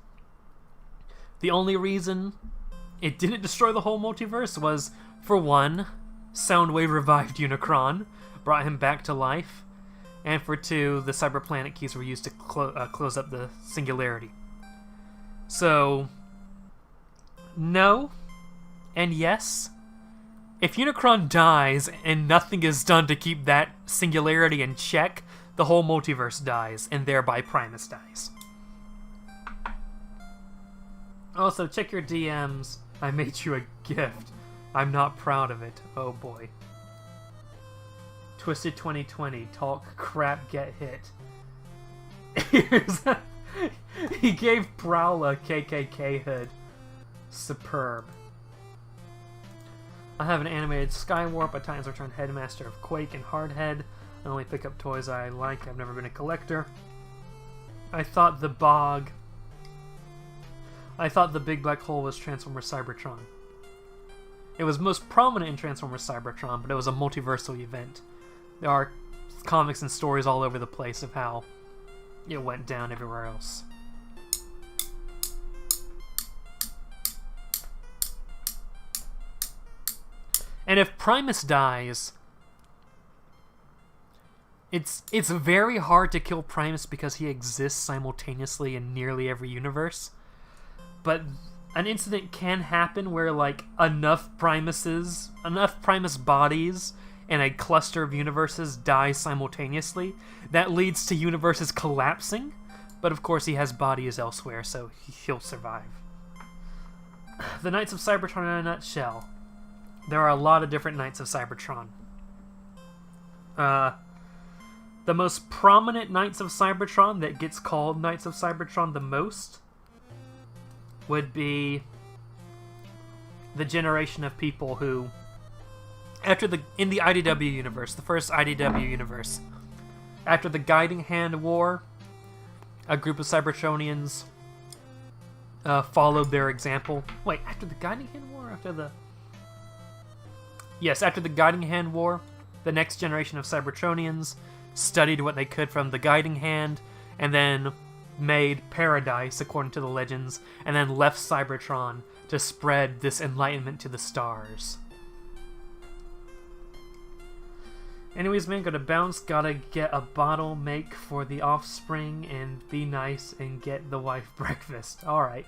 The only reason it didn't destroy the whole multiverse was, for one, Soundwave revived Unicron, brought him back to life, and for two, the Cyberplanet keys were used to close up the singularity. So, no, and yes. If Unicron dies and nothing is done to keep that singularity in check, the whole multiverse dies, and thereby Primus dies. Also, check your DMs. I made you a gift. I'm not proud of it. Oh boy. Twisted 2020. Talk crap, get hit. He gave Prowl a KKK hood. Superb. I have an animated Skywarp, a Titans Return Headmaster of Quake, and Hardhead. I only pick up toys I like. I've never been a collector. I thought the Big Black Hole was Transformers Cybertron. It was most prominent in Transformers Cybertron, but it was a multiversal event. There are comics and stories all over the place of how it went down everywhere else. And if Primus dies, it's very hard to kill Primus because he exists simultaneously in nearly every universe. but an incident can happen where, like, enough Primus bodies in a cluster of universes die simultaneously. That leads to universes collapsing, but of course he has bodies elsewhere, so he'll survive. The Knights of Cybertron in a nutshell. There are a lot of different Knights of Cybertron. The most prominent Knights of Cybertron that gets called Knights of Cybertron the most would be the generation of people who, in the IDW universe, the first IDW universe, after the Guiding Hand War, a group of Cybertronians followed their example. Wait, after the Guiding Hand War? Yes, after the Guiding Hand War, the next generation of Cybertronians studied what they could from the Guiding Hand, and then made Paradise, according to the legends, and then left Cybertron to spread this enlightenment to the stars. Anyways, man, gotta bounce, gotta get a bottle, make for the offspring, and be nice and get the wife breakfast. Alright.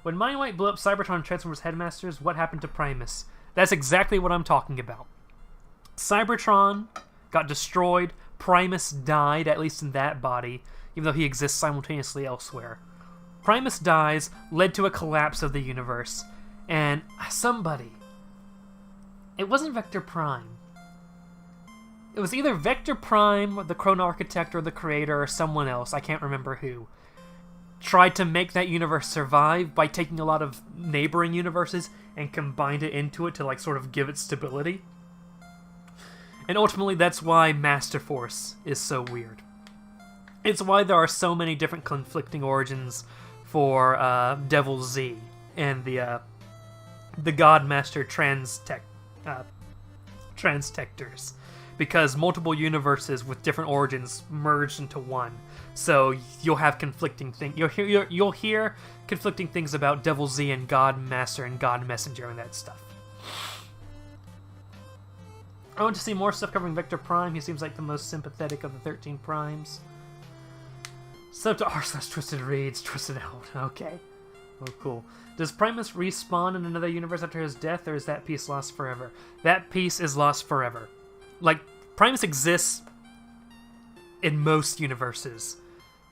When Mind White blew up Cybertron Transformers Headmasters, what happened to Primus? That's exactly what I'm talking about. Cybertron got destroyed, Primus died, at least in that body, even though he exists simultaneously elsewhere. Primus dies, led to a collapse of the universe, and somebody... It wasn't Vector Prime. It was either Vector Prime, the Chrono Architect, or the Creator, or someone else, I can't remember who, tried to make that universe survive by taking a lot of neighboring universes and combined it into it to, like, sort of give it stability. And ultimately, that's why Master Force is so weird. It's why there are so many different conflicting origins for Devil Z and the Godmaster Transtectors, because multiple universes with different origins merged into one. So you'll have conflicting things. You'll hear conflicting things about Devil Z and Godmaster and God Messenger and that stuff. I want to see more stuff covering Vector Prime. He seems like the most sympathetic of the 13 Primes. Sub to r/Twisted Reads, Twisted Out. Okay. Oh, cool. Does Primus respawn in another universe after his death, or is that piece lost forever? That piece is lost forever. Like, Primus exists in most universes.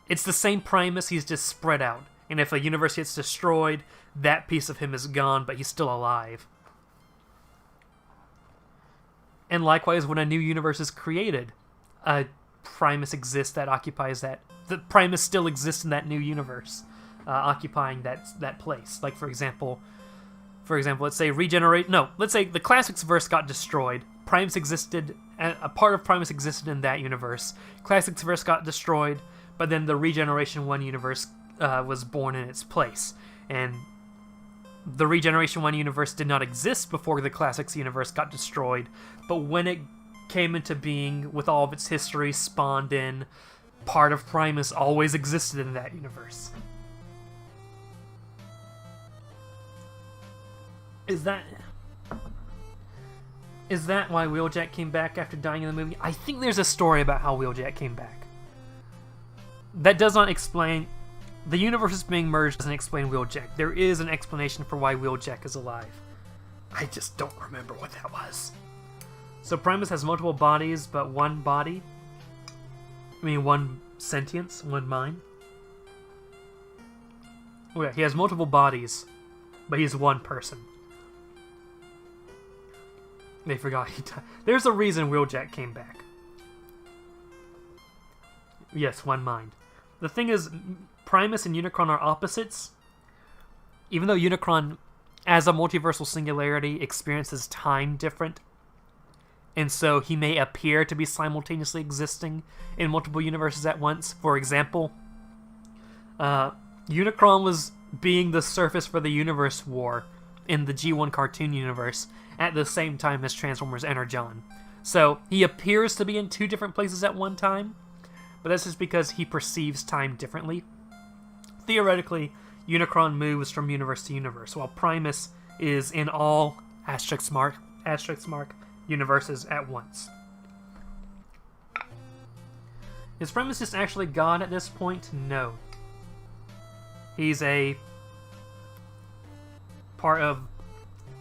It's the same Primus, he's just spread out. And if a universe gets destroyed, that piece of him is gone, but he's still alive. And likewise, when a new universe is created, a Primus exists that occupies that. The Primus still exists in that new universe, occupying that place. Like, for example, let's say let's say the Classics verse got destroyed. Primus existed, a part of Primus existed in that universe. Classics verse got destroyed, but then the Regeneration 1 universe was born in its place. And the Regeneration 1 universe did not exist before the Classics universe got destroyed, but when it came into being with all of its history spawned in, part of Primus always existed in that universe. Is that why Wheeljack came back after dying in the movie? I think there's a story about how Wheeljack came back. That does not explain... The universes being merged doesn't explain Wheeljack. There is an explanation for why Wheeljack is alive. I just don't remember what that was. So Primus has multiple bodies, but one body? I mean, one sentience, one mind? Oh yeah, he has multiple bodies, but he's one person. They forgot he died. There's a reason Wheeljack came back. Yes, one mind. The thing is, Primus and Unicron are opposites. Even though Unicron, as a multiversal singularity, experiences time different, and so he may appear to be simultaneously existing in multiple universes at once. For example, Unicron was being the surface for the universe war in the G1 cartoon universe at the same time as Transformers Energon. So he appears to be in two different places at one time, but that's just because he perceives time differently. Theoretically, Unicron moves from universe to universe, while Primus is in all asterisk mark universes at once. Is Primus just actually God at this point? No. He's a part of...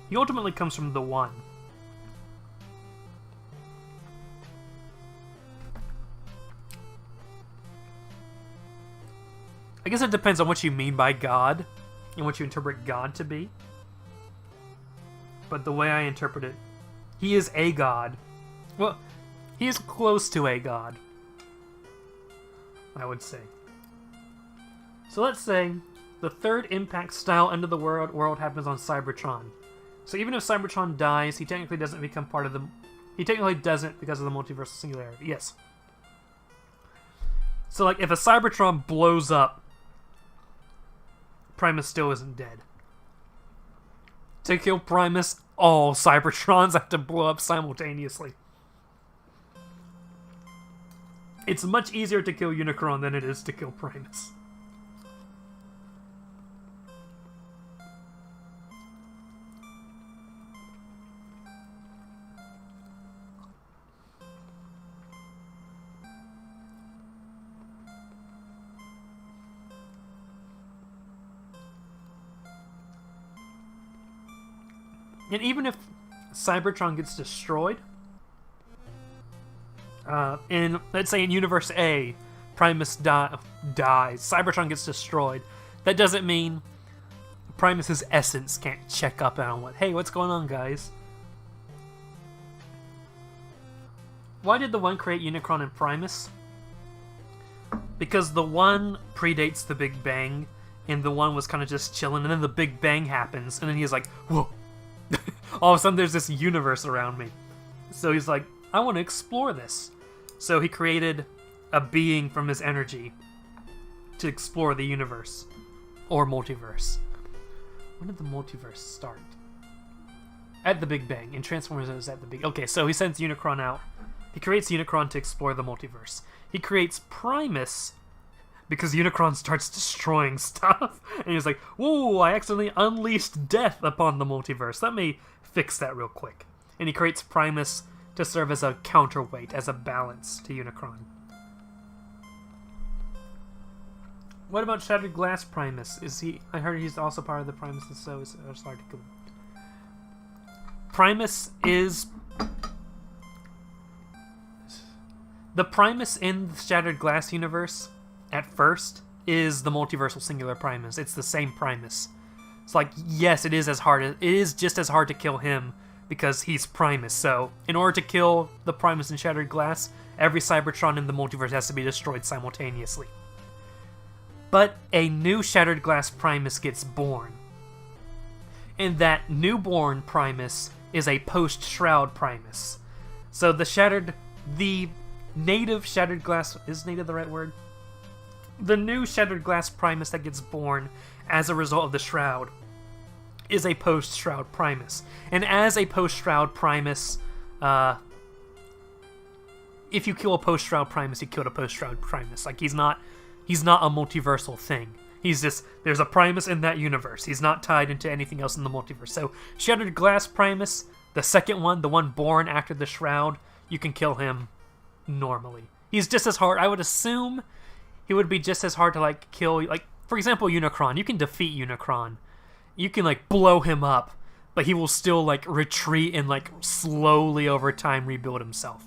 He ultimately comes from the One. I guess it depends on what you mean by God and what you interpret God to be. But the way I interpret it, he is a god. Well, he is close to a god, I would say. So let's say the third impact style end of the world happens on Cybertron. So even if Cybertron dies, he technically doesn't become part of the... He technically doesn't because of the multiversal singularity. Yes. So like if a Cybertron blows up, Primus still isn't dead. To kill Primus, all Cybertrons have to blow up simultaneously. It's much easier to kill Unicron than it is to kill Primus. And even if Cybertron gets destroyed, let's say in Universe A, Primus dies, Cybertron gets destroyed, that doesn't mean Primus's essence can't check up on what, hey, what's going on, guys? Why did the One create Unicron and Primus? Because the One predates the Big Bang, and the One was kind of just chilling, and then the Big Bang happens, and then he's like, whoa. All of a sudden there's this universe around me. So he's like, I want to explore this. So he created a being from his energy to explore the universe. Or multiverse. When did the multiverse start? At the Big Bang. In Transformers it was at the Big... Okay, so he sends Unicron out. He creates Unicron to explore the multiverse. He creates Primus because Unicron starts destroying stuff. And he's like, whoa, I accidentally unleashed death upon the multiverse. Let me fix that real quick. And he creates Primus to serve as a counterweight, as a balance to Unicron. What about Shattered Glass Primus? Is he... I heard he's also part of the Primus, so it's hard to kill him. Primus is... The Primus in the Shattered Glass universe, at first, is the multiversal singular Primus. It's the same Primus. It's like, yes, it is just as hard to kill him because he's Primus. So, in order to kill the Primus in Shattered Glass, every Cybertron in the multiverse has to be destroyed simultaneously. But a new Shattered Glass Primus gets born. And that newborn Primus is a post-Shroud Primus. So the native Shattered Glass... Is native the right word? The new Shattered Glass Primus that gets born as a result of the Shroud is a post-Shroud Primus. And as a post-Shroud Primus, if you kill a post-Shroud Primus, you killed a post-Shroud Primus. Like, he's not a multiversal thing. He's just, there's a Primus in that universe. He's not tied into anything else in the multiverse. So, Shattered Glass Primus, the second one, the one born after the Shroud, you can kill him normally. He's just as hard, I would assume he would be just as hard to, like, kill, like, for example, Unicron. You can defeat Unicron. You can, like, blow him up, but he will still, like, retreat and, like, slowly over time rebuild himself.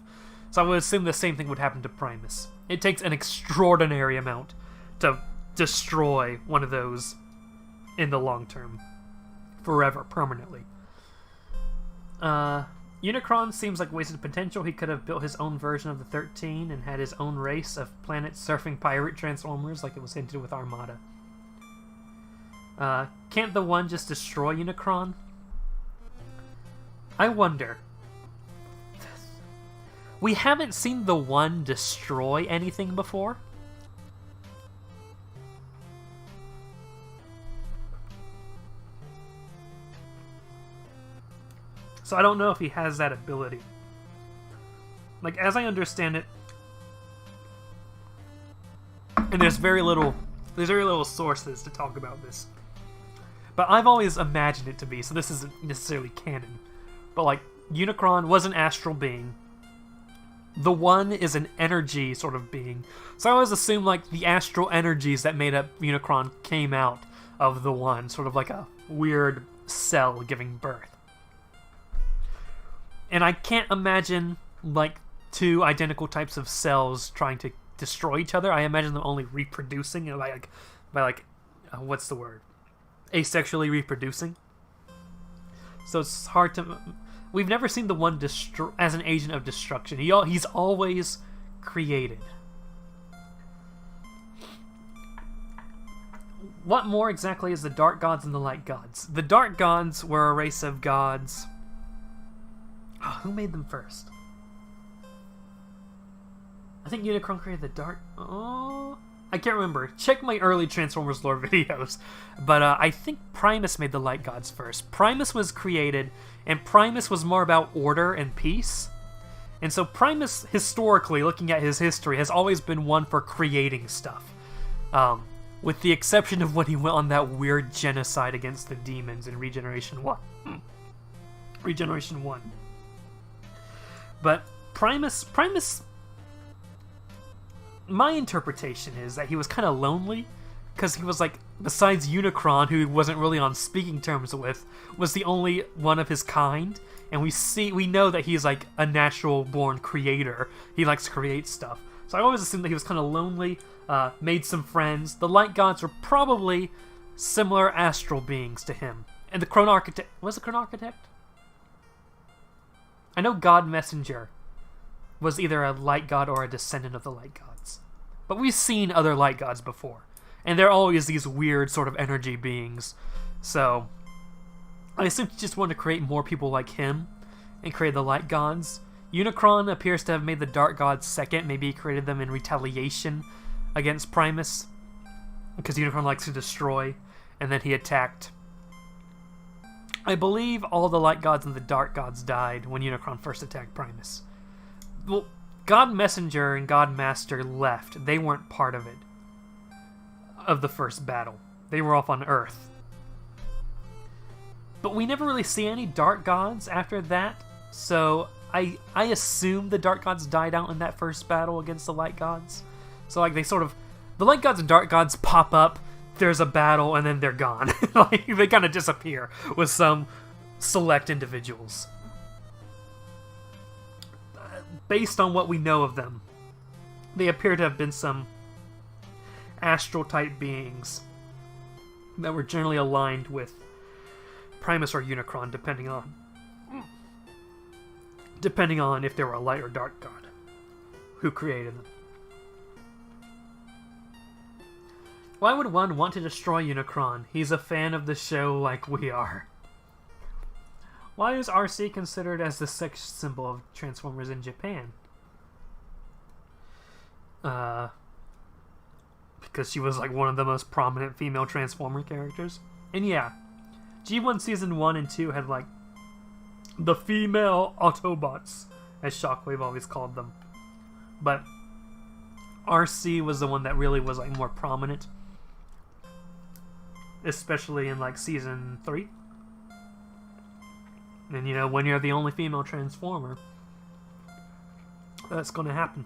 So I would assume the same thing would happen to Primus. It takes an extraordinary amount to destroy one of those in the long term. Forever, permanently. Unicron seems like wasted potential. He could have built his own version of the 13 and had his own race of planet-surfing pirate Transformers like it was hinted with Armada. Can't the One just destroy Unicron? I wonder. We haven't seen the One destroy anything before. So I don't know if he has that ability. Like, as I understand it, and there's very little sources to talk about this, but I've always imagined it to be, so this isn't necessarily canon, but like, Unicron was an astral being. The One is an energy sort of being. So I always assume like the astral energies that made up Unicron came out of the One, sort of like a weird cell giving birth. And I can't imagine, like, two identical types of cells trying to destroy each other. I imagine them only reproducing, you know, what's the word? Asexually reproducing. So it's hard to... We've never seen the one as an agent of destruction. He's always created. What more exactly is the Dark Gods and the Light Gods? The Dark Gods were a race of gods... Oh, who made them first? I think Unicron created the Dark... Oh... I can't remember. Check my early Transformers lore videos. But I think Primus made the Light Gods first. Primus was created, and Primus was more about order and peace. And so Primus, historically, looking at his history, has always been one for creating stuff. With the exception of when he went on that weird genocide against the demons in Regeneration 1. Regeneration 1. But Primus... My interpretation is that he was kind of lonely, because he was like, besides Unicron, who he wasn't really on speaking terms with, was the only one of his kind, and we know that he's like a natural born creator. He likes to create stuff. So I always assumed that he was kind of lonely, made some friends. The Light Gods were probably similar astral beings to him. And the Chrome Architect... Was the Chrome Architect? I know God Messenger was either a Light God or a descendant of the Light Gods. But we've seen other Light Gods before. And they're always these weird sort of energy beings. So, I assume he just wanted to create more people like him and create the Light Gods. Unicron appears to have made the Dark Gods second. Maybe he created them in retaliation against Primus. Because Unicron likes to destroy. And then he attacked. I believe all the Light Gods and the Dark Gods died when Unicron first attacked Primus. Well, God Messenger and God Master left. They weren't part of it. Of the first battle. They were off on Earth. But we never really see any Dark Gods after that. So I assume the Dark Gods died out in that first battle against the Light Gods. So like the Light Gods and Dark Gods pop up, there's a battle, and then they're gone. Like they kind of disappear with some select individuals. Based on what we know of them, they appear to have been some astral-type beings that were generally aligned with Primus or Unicron, depending on if they were a light or dark god who created them. Why would one want to destroy Unicron? He's a fan of the show like we are. Why is Arcee considered as the sex symbol of Transformers in Japan? Because she was like one of the most prominent female Transformer characters. And yeah, G1 Season 1 and 2 had like the female Autobots, as Shockwave always called them. But Arcee was the one that really was like more prominent. Especially in like Season 3. And you know, when you're the only female Transformer, that's going to happen.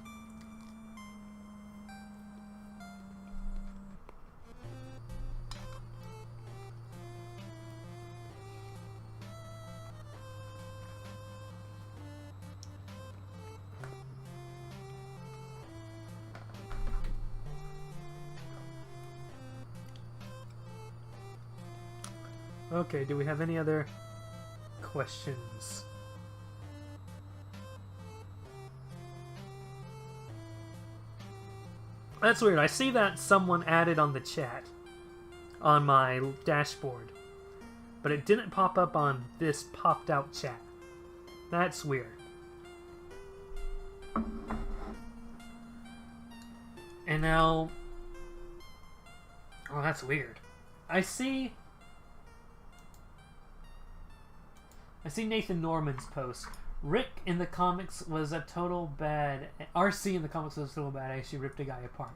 Okay, do we have any other questions? That's weird. I see that someone added on the chat on my dashboard, but it didn't pop up on this popped out chat. That's weird. And now... Oh, that's weird. I see Nathan Norman's post. Rick in the comics was a total bad... Arcee in the comics was a total badass. She ripped a guy apart.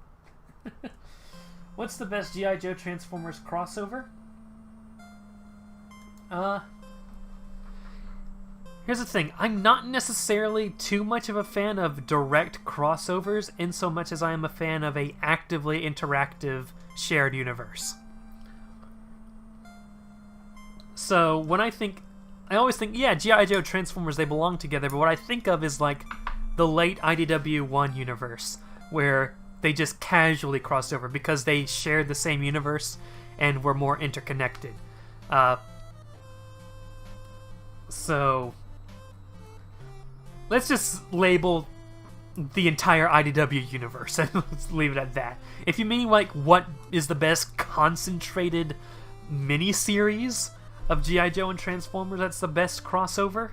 What's the best G.I. Joe Transformers crossover? Here's the thing. I'm not necessarily too much of a fan of direct crossovers in so much as I am a fan of a actively interactive shared universe. So when I always think, yeah, G.I. Joe Transformers, they belong together, but what I think of is like the late IDW 1 universe, where they just casually crossed over because they shared the same universe and were more interconnected. So let's just label the entire IDW universe and let's leave it at that. If you mean like what is the best concentrated miniseries of G.I. Joe and Transformers, that's the best crossover,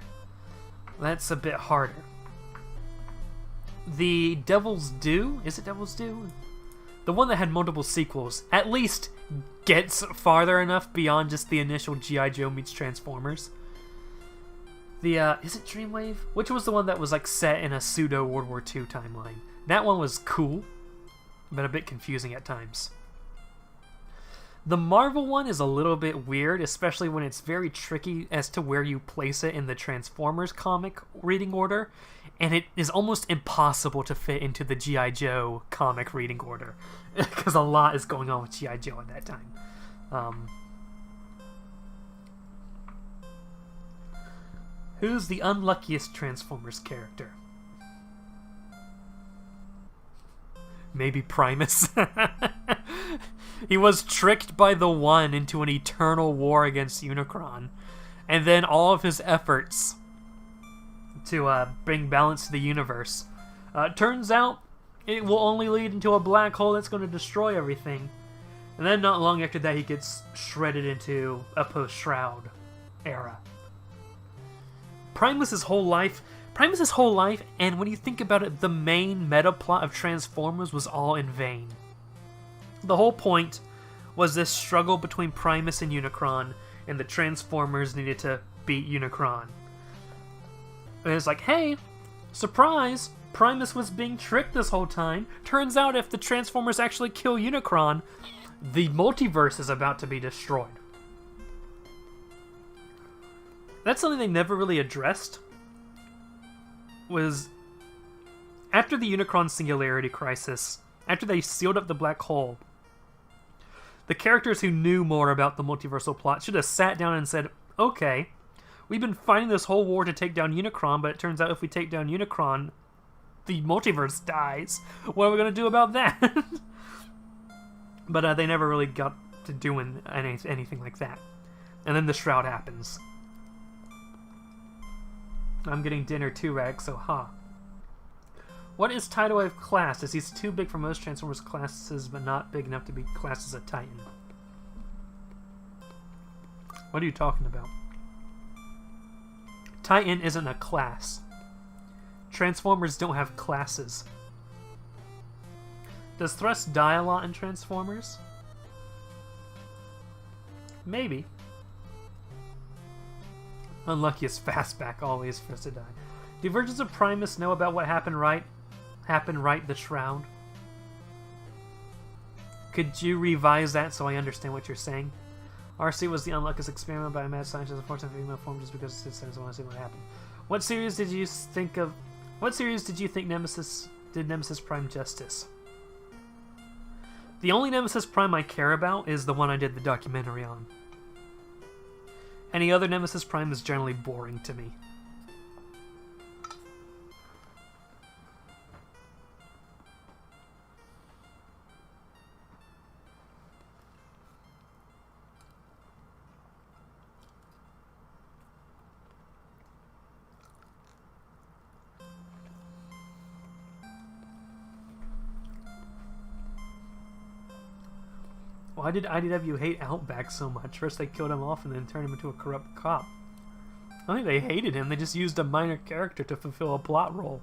that's a bit harder. The Devil's Due, is it Devil's Due? The one that had multiple sequels, at least gets farther enough beyond just the initial G.I. Joe meets Transformers. The, is it Dreamwave? Which was the one that was like set in a pseudo World War II timeline? That one was cool, but a bit confusing at times. The Marvel one is a little bit weird, especially when it's very tricky as to where you place it in the Transformers comic reading order, and it is almost impossible to fit into the G.I. Joe comic reading order, because a lot is going on with G.I. Joe at that time. Who's the unluckiest Transformers character? Maybe Primus. He was tricked by the One into an eternal war against Unicron, and then all of his efforts to bring balance to the universe turns out it will only lead into a black hole that's going to destroy everything. And then not long after that, he gets shredded into a post-Shroud era. Primus's whole life, and when you think about it, the main meta plot of Transformers was all in vain. The whole point was this struggle between Primus and Unicron, and the Transformers needed to beat Unicron. And it's like, hey, surprise! Primus was being tricked this whole time. Turns out if the Transformers actually kill Unicron, the multiverse is about to be destroyed. That's something they never really addressed. Was after the Unicron Singularity Crisis, after they sealed up the black hole, the characters who knew more about the multiversal plot should have sat down and said, okay, we've been fighting this whole war to take down Unicron, but it turns out if we take down Unicron, the multiverse dies. What are we going to do about that? But they never really got to doing anything like that. And then the Shroud happens. I'm getting dinner too, Radix, so ha. What is Tidal Wave class? As he's too big for most Transformers classes, but not big enough to be classed as a Titan. What are you talking about? Titan isn't a class. Transformers don't have classes. Does Thrust die a lot in Transformers? Maybe. Unluckiest Fastback, always first to die. Do versions of Primus know about what happened right the Shroud? Could you revise that so I understand what you're saying? Arcee was the unluckiest experiment by a mad scientist, unfortunately female form, just because it says I want to see what happened. What series did you think of? What series did you think did Nemesis Prime justice? The only Nemesis Prime I care about is the one I did the documentary on. Any other Nemesis Prime is generally boring to me. Why did IDW hate Outback so much? First they killed him off and then turned him into a corrupt cop. I think they hated him, they just used a minor character to fulfill a plot role.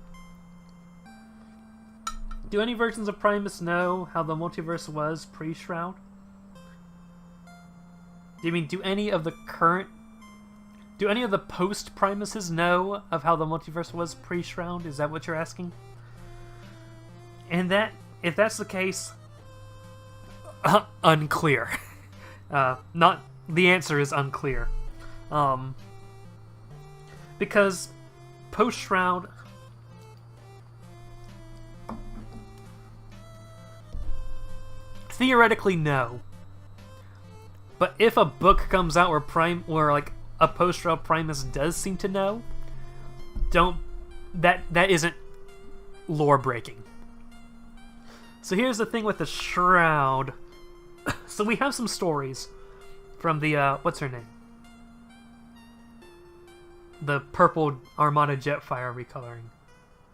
Do any versions of Primus know how the multiverse was pre-Shroud? Do you mean, do any of the post-Primuses know of how the multiverse was pre-Shroud? Is that what you're asking? And if that's the case, unclear. The answer is unclear. Because post-Shroud, theoretically no. But if a book comes out where like a post-Shroud Primus does seem to know, that isn't lore breaking. So here's the thing with the Shroud. So we have some stories from the what's her name? The purple Armada Jetfire recoloring.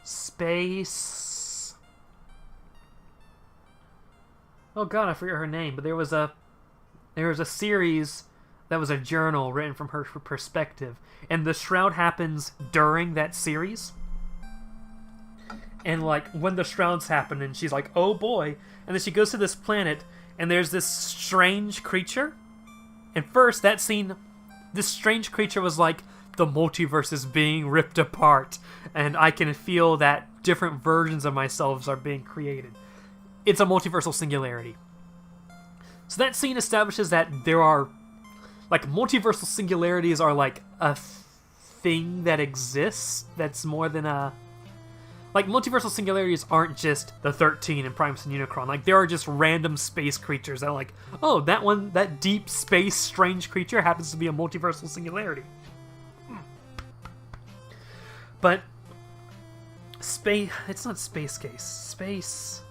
Space. Oh god, I forget her name, but there was a series that was a journal written from her perspective, and the Shroud happens during that series. And like when the Shrouds happen, and she's like, "Oh boy!" And then she goes to this planet, and there's this strange creature. And first, that scene, this strange creature was like, the multiverse is being ripped apart, and I can feel that different versions of myself are being created. It's a multiversal singularity. So that scene establishes that there are, like, multiversal singularities are like a thing that exists that's more than a... Like, multiversal singularities aren't just the 13 and Primus and Unicron. Like, there are just random space creatures that are like, oh, that deep space strange creature happens to be a multiversal singularity. But it's not Space Case. Space...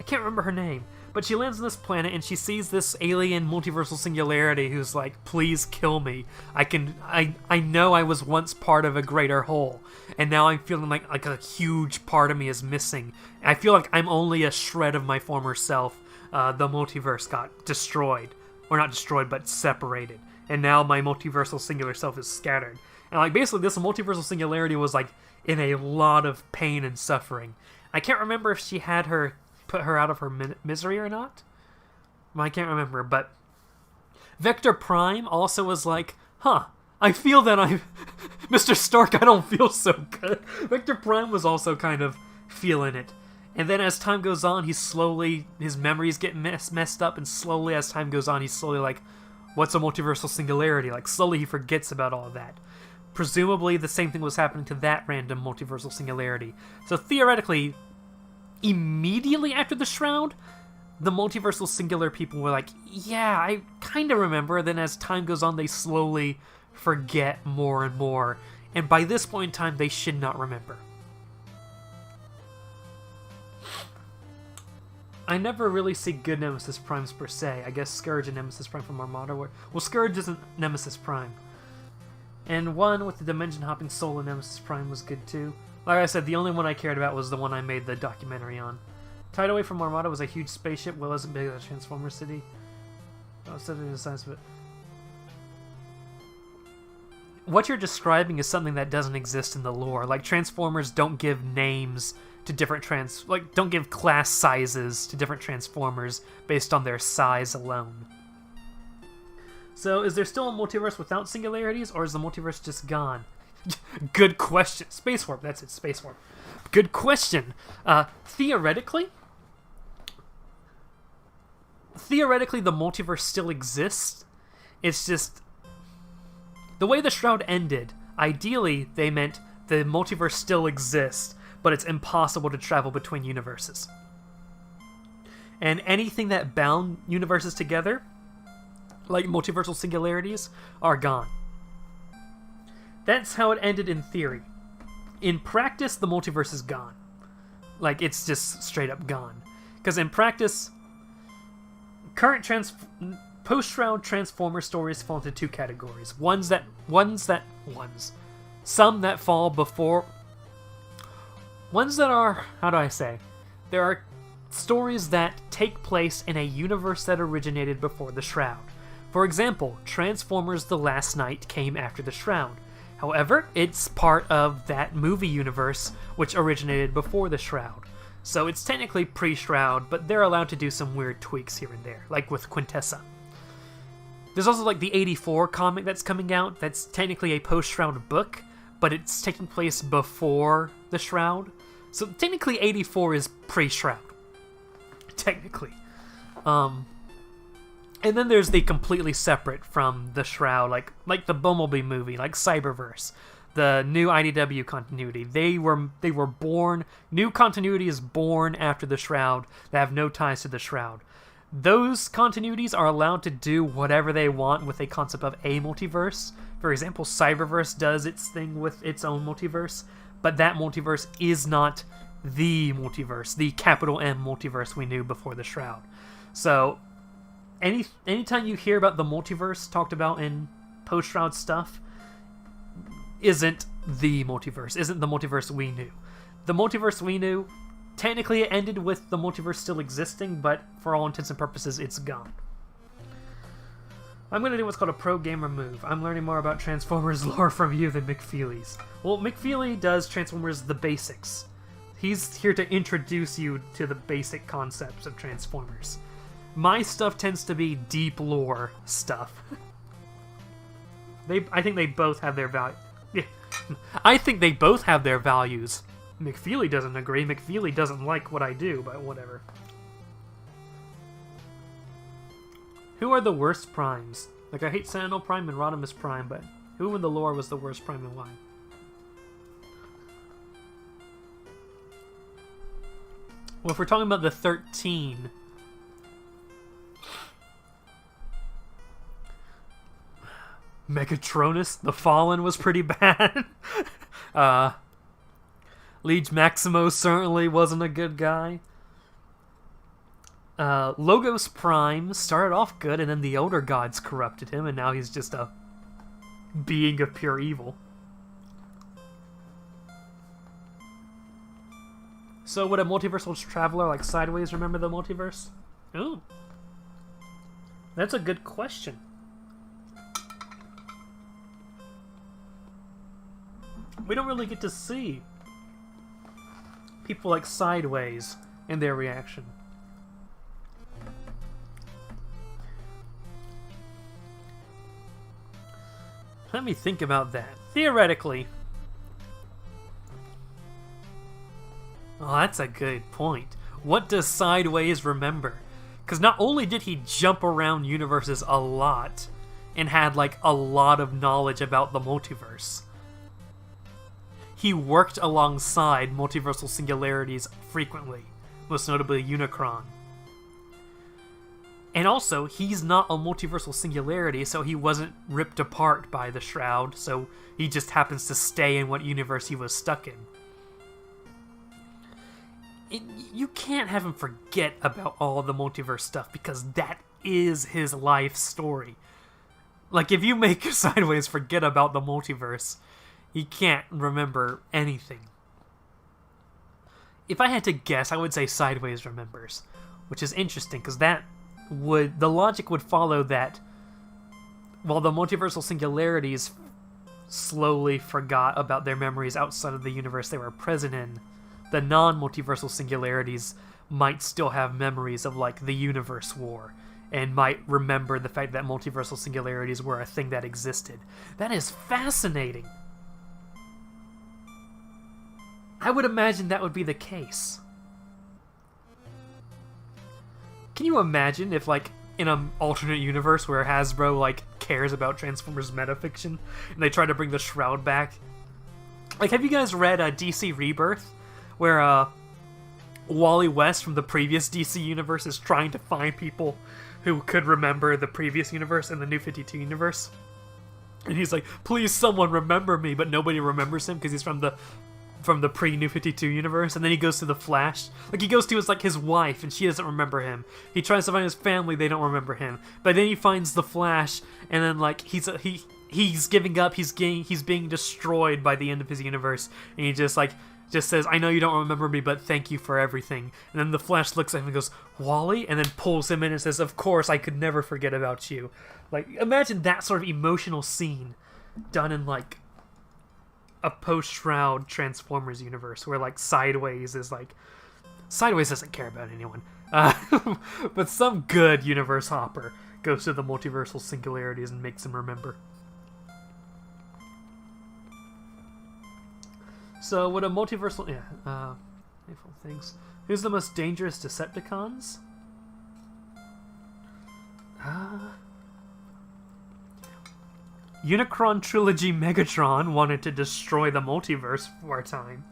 I can't remember her name. But she lands on this planet and she sees this alien multiversal singularity who's like, please kill me. I know I was once part of a greater whole. And now I'm feeling like a huge part of me is missing. I feel like I'm only a shred of my former self. The multiverse got destroyed. Or not destroyed, but separated. And now my multiversal singular self is scattered. And like basically this multiversal singularity was like in a lot of pain and suffering. I can't remember if she had put her out of her misery or not. I can't remember, but Vector Prime also was like, I feel that I'm... Mr. Stark, I don't feel so good. Vector Prime was also kind of feeling it. And then as time goes on, his memories get messed up, and slowly as time goes on, he's slowly like, what's a multiversal singularity? Like, slowly he forgets about all that. Presumably, the same thing was happening to that random multiversal singularity. So theoretically, immediately after the Shroud, the multiversal singular people were like, yeah, I kind of remember. Then as time goes on, they slowly forget more and more. And by this point in time, they should not remember. I never really see good Nemesis Primes per se. I guess Scourge and Nemesis Prime from Armada were... Well, Scourge isn't Nemesis Prime. And one with the Dimension Hopping Soul and Nemesis Prime was good too. Like I said, the only one I cared about was the one I made the documentary on. Tideway from Armada was a huge spaceship, well, as big as a Transformer City. Oh, so the size of it. What you're describing is something that doesn't exist in the lore. Like, Transformers don't give names to different don't give class sizes to different Transformers based on their size alone. So, is there still a multiverse without singularities, or is the multiverse just gone? Good question. Space Warp, that's it, Space Warp. Good question. Theoretically, the multiverse still exists. It's just... The way the Shroud ended, ideally, they meant the multiverse still exists, but it's impossible to travel between universes. And anything that bound universes together, like multiversal singularities, are gone. That's how it ended in theory. In practice, the multiverse is gone. Like, it's just straight up gone. Because in practice, current post-Shroud Transformer stories fall into two categories. Some that fall before... Ones that are... How do I say? There are stories that take place in a universe that originated before the Shroud. For example, Transformers The Last Knight came after the Shroud. However, it's part of that movie universe which originated before the Shroud. So it's technically pre-Shroud, but they're allowed to do some weird tweaks here and there, like with Quintessa. There's also like the 84 comic that's coming out that's technically a post-Shroud book, but it's taking place before the Shroud. So technically 84 is pre-Shroud. Technically. And then there's the completely separate from the Shroud, like the Bumblebee movie, like Cyberverse, the new IDW continuity. They were born. New continuity is born after the Shroud that have no ties to the Shroud. those continuities are allowed to do whatever they want with a concept of a multiverse. For example, Cyberverse does its thing with its own multiverse, but that multiverse is not the multiverse, the capital M multiverse we knew before the Shroud. So, anytime you hear about the multiverse talked about in post-Shroud stuff, isn't the multiverse we knew. The multiverse we knew, technically it ended with the multiverse still existing, but for all intents and purposes, it's gone. I'm going to do what's called a pro-gamer move. I'm learning more about Transformers lore from you than McFeely's. Well, McFeely does Transformers the basics. He's here to introduce you to the basic concepts of Transformers. My stuff tends to be deep lore stuff. I think they both have their value. I think they both have their values. McFeely doesn't agree. McFeely doesn't like what I do, but whatever. Who are the worst primes? Like, I hate Sentinel Prime and Rodimus Prime, but who in the lore was the worst prime and why? Well, if we're talking about the 13... Megatronus, the Fallen, was pretty bad. Liege Maximo certainly wasn't a good guy. Logos Prime started off good, and then the Elder Gods corrupted him, and now he's just a being of pure evil. So would a multiversal traveler like Sideways remember the multiverse? Ooh. That's a good question. We don't really get to see people like Sideways and their reaction. Let me think about that. Theoretically. Oh, that's a good point. What does Sideways remember? Because not only did he jump around universes a lot and had like a lot of knowledge about the multiverse, he worked alongside multiversal singularities frequently, most notably Unicron. And also, he's not a multiversal singularity, so he wasn't ripped apart by the Shroud, so he just happens to stay in what universe he was stuck in. You can't have him forget about all the multiverse stuff, because that is his life story. Like, if you make Sideways forget about the multiverse, he can't remember anything. If I had to guess, I would say Sideways remembers, which is interesting, because the logic would follow that while the multiversal singularities slowly forgot about their memories outside of the universe they were present in, the non-multiversal singularities might still have memories of, like, the universe war, and might remember the fact that multiversal singularities were a thing that existed. That is fascinating! I would imagine that would be the case. Can you imagine if, like, in an alternate universe where Hasbro, like, cares about Transformers metafiction, and they try to bring the Shroud back? Like, have you guys read DC Rebirth, where Wally West from the previous DC universe is trying to find people who could remember the previous universe and the New 52 universe? And he's like, please someone remember me, but nobody remembers him because he's from the pre-New 52 universe. And then he goes to the Flash. Like, he goes to his wife, and she doesn't remember him. He tries to find his family, they don't remember him. But then he finds the Flash, and then, like, he's giving up, he's being destroyed by the end of his universe. And he just says, I know you don't remember me, but thank you for everything. And then the Flash looks at him and goes, Wally? And then pulls him in and says, of course, I could never forget about you. Like, imagine that sort of emotional scene done in, like, a post-Shroud Transformers universe where, like, Sideways doesn't care about anyone. But some good universe hopper goes to the multiversal singularities and makes him remember. So, would a multiversal... Yeah, things. Who's the most dangerous Decepticons? Unicron Trilogy Megatron wanted to destroy the multiverse for a time.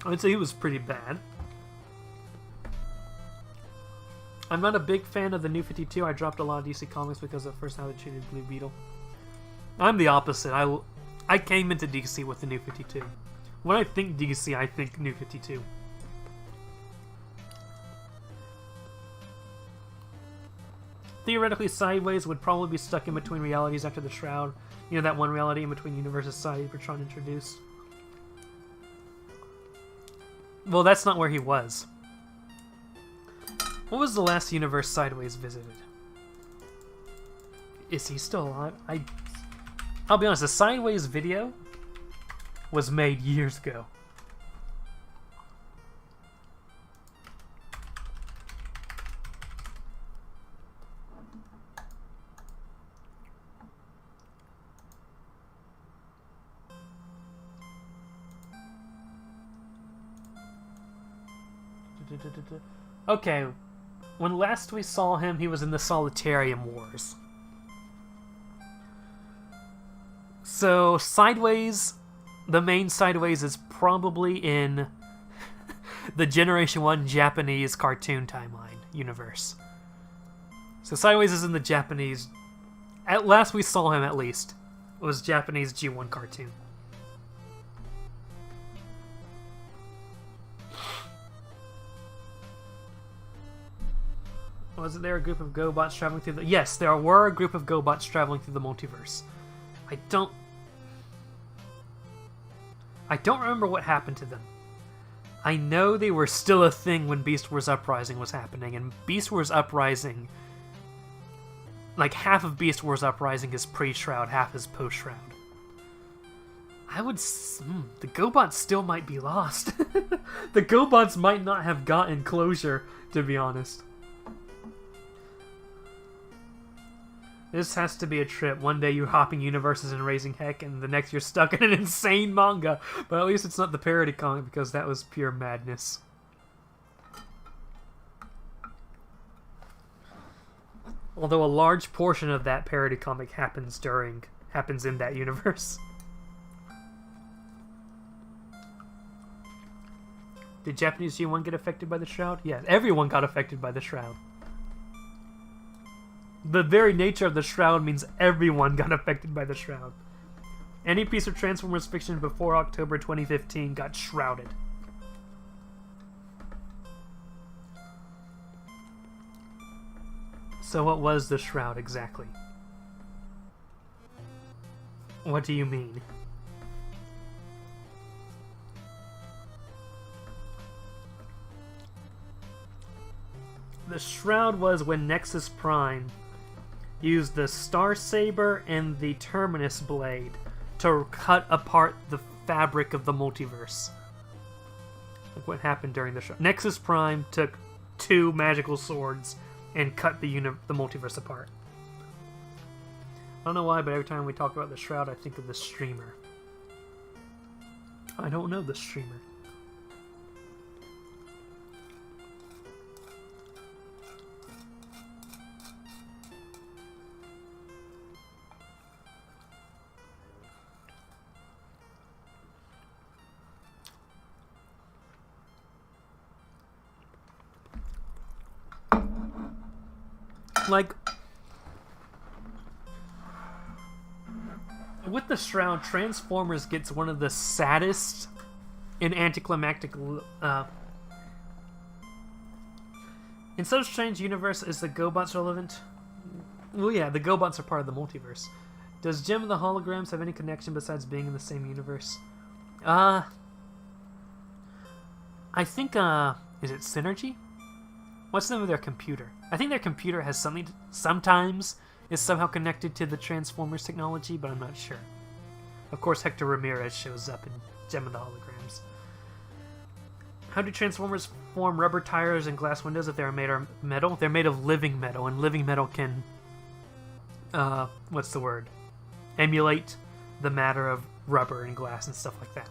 I'd say he was pretty bad. I'm not a big fan of the New 52. I dropped a lot of DC Comics because of first how they treated Blue Beetle. I'm the opposite. I came into DC with the New 52. When I think DC, I think New 52. Theoretically, Sideways would probably be stuck in between realities after the Shroud. You know, that one reality in between universes Cybertron introduced. Well, that's not where he was. What was the last universe Sideways visited? Is he still alive? I'll be honest, the Sideways video was made years ago. Okay, when last we saw him, he was in the Solitarium Wars. So, Sideways, the main Sideways is probably in the Generation 1 Japanese cartoon timeline universe. So Sideways is in the Japanese... At last we saw him, at least. It was Japanese G1 cartoon. Wasn't there a group of GoBots traveling through the... Yes, there were a group of GoBots traveling through the multiverse. I don't remember what happened to them. I know they were still a thing when Beast Wars Uprising was happening, and Beast Wars Uprising... Like, half of Beast Wars Uprising is pre-Shroud, half is post-Shroud. I would... the GoBots still might be lost. The GoBots might not have gotten closure, to be honest. This has to be a trip. One day you're hopping universes and raising heck, and the next you're stuck in an insane manga. But at least it's not the parody comic, because that was pure madness. Although a large portion of that parody comic happens in that universe. Did Japanese G1 get affected by the Shroud? Yeah, everyone got affected by the Shroud. The very nature of the Shroud means everyone got affected by the Shroud. Any piece of Transformers fiction before October 2015 got shrouded. So what was the Shroud exactly? What do you mean? The Shroud was when Nexus Prime used the Star Saber and the Terminus Blade to cut apart the fabric of the multiverse. Like what happened during the show. Nexus Prime took 2 magical swords and cut the multiverse apart. I don't know why, but every time we talk about the Shroud, I think of the streamer. I don't know the streamer. Like, with the Shroud, Transformers gets one of the saddest and anticlimactic... In such strange universe, is the GoBots relevant? Well, yeah, the GoBots are part of the multiverse. Does Gem of the Holograms have any connection besides being in the same universe? I think, is it Synergy? What's the name of their computer? I think their computer has something... sometimes is somehow connected to the Transformers technology, but I'm not sure. Of course, Hector Ramirez shows up in Gem of the Holograms. How do Transformers form rubber tires and glass windows if they are made of metal? They're made of living metal, and living metal can... what's the word? Emulate the matter of rubber and glass and stuff like that.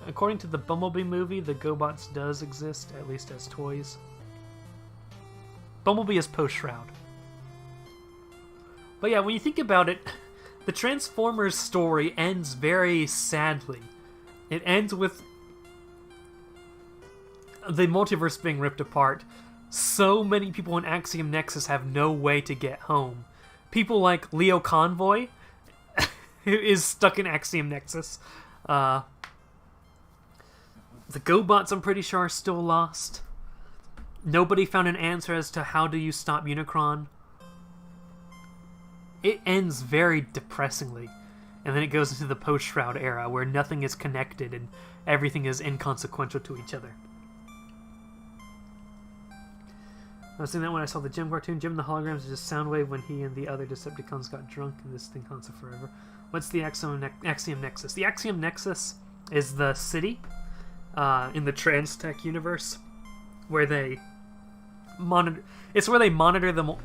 According to the Bumblebee movie, the GoBots does exist, at least as toys. Bumblebee is post-Shroud. But yeah, when you think about it, the Transformers story ends very sadly. It ends with the multiverse being ripped apart, so many people in Axiom Nexus have no way to get home. People like Leo Convoy, who is stuck in Axiom Nexus. The GoBots, I'm pretty sure, are still lost. Nobody found an answer as to how do you stop Unicron. It ends very depressingly. And then it goes into the post-Shroud era, where nothing is connected and everything is inconsequential to each other. I was saying that when I saw the Jim cartoon. Jim the holograms is just Soundwave when he and the other Decepticons got drunk, and this thing haunts it forever. What's the Axiom Nexus? The Axiom Nexus is the city in the Transtech universe where they monitor. It's where they monitor the.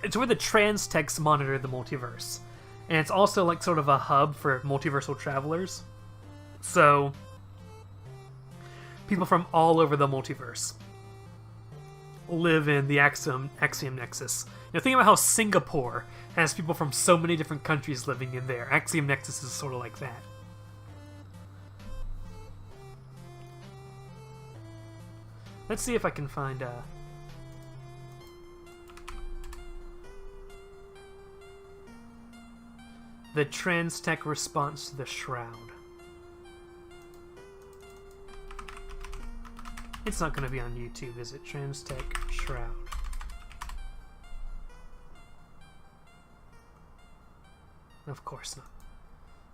It's where the Transtechs monitor the multiverse. And it's also like sort of a hub for multiversal travelers. So, people from all over the multiverse live in the Axiom Nexus. Think about how Singapore has people from so many different countries living in there. Axiom Nexus is sort of like that. Let's see if I can find the Transtech response to the Shroud. It's not going to be on YouTube, is it? Transtech Shroud. Of course not.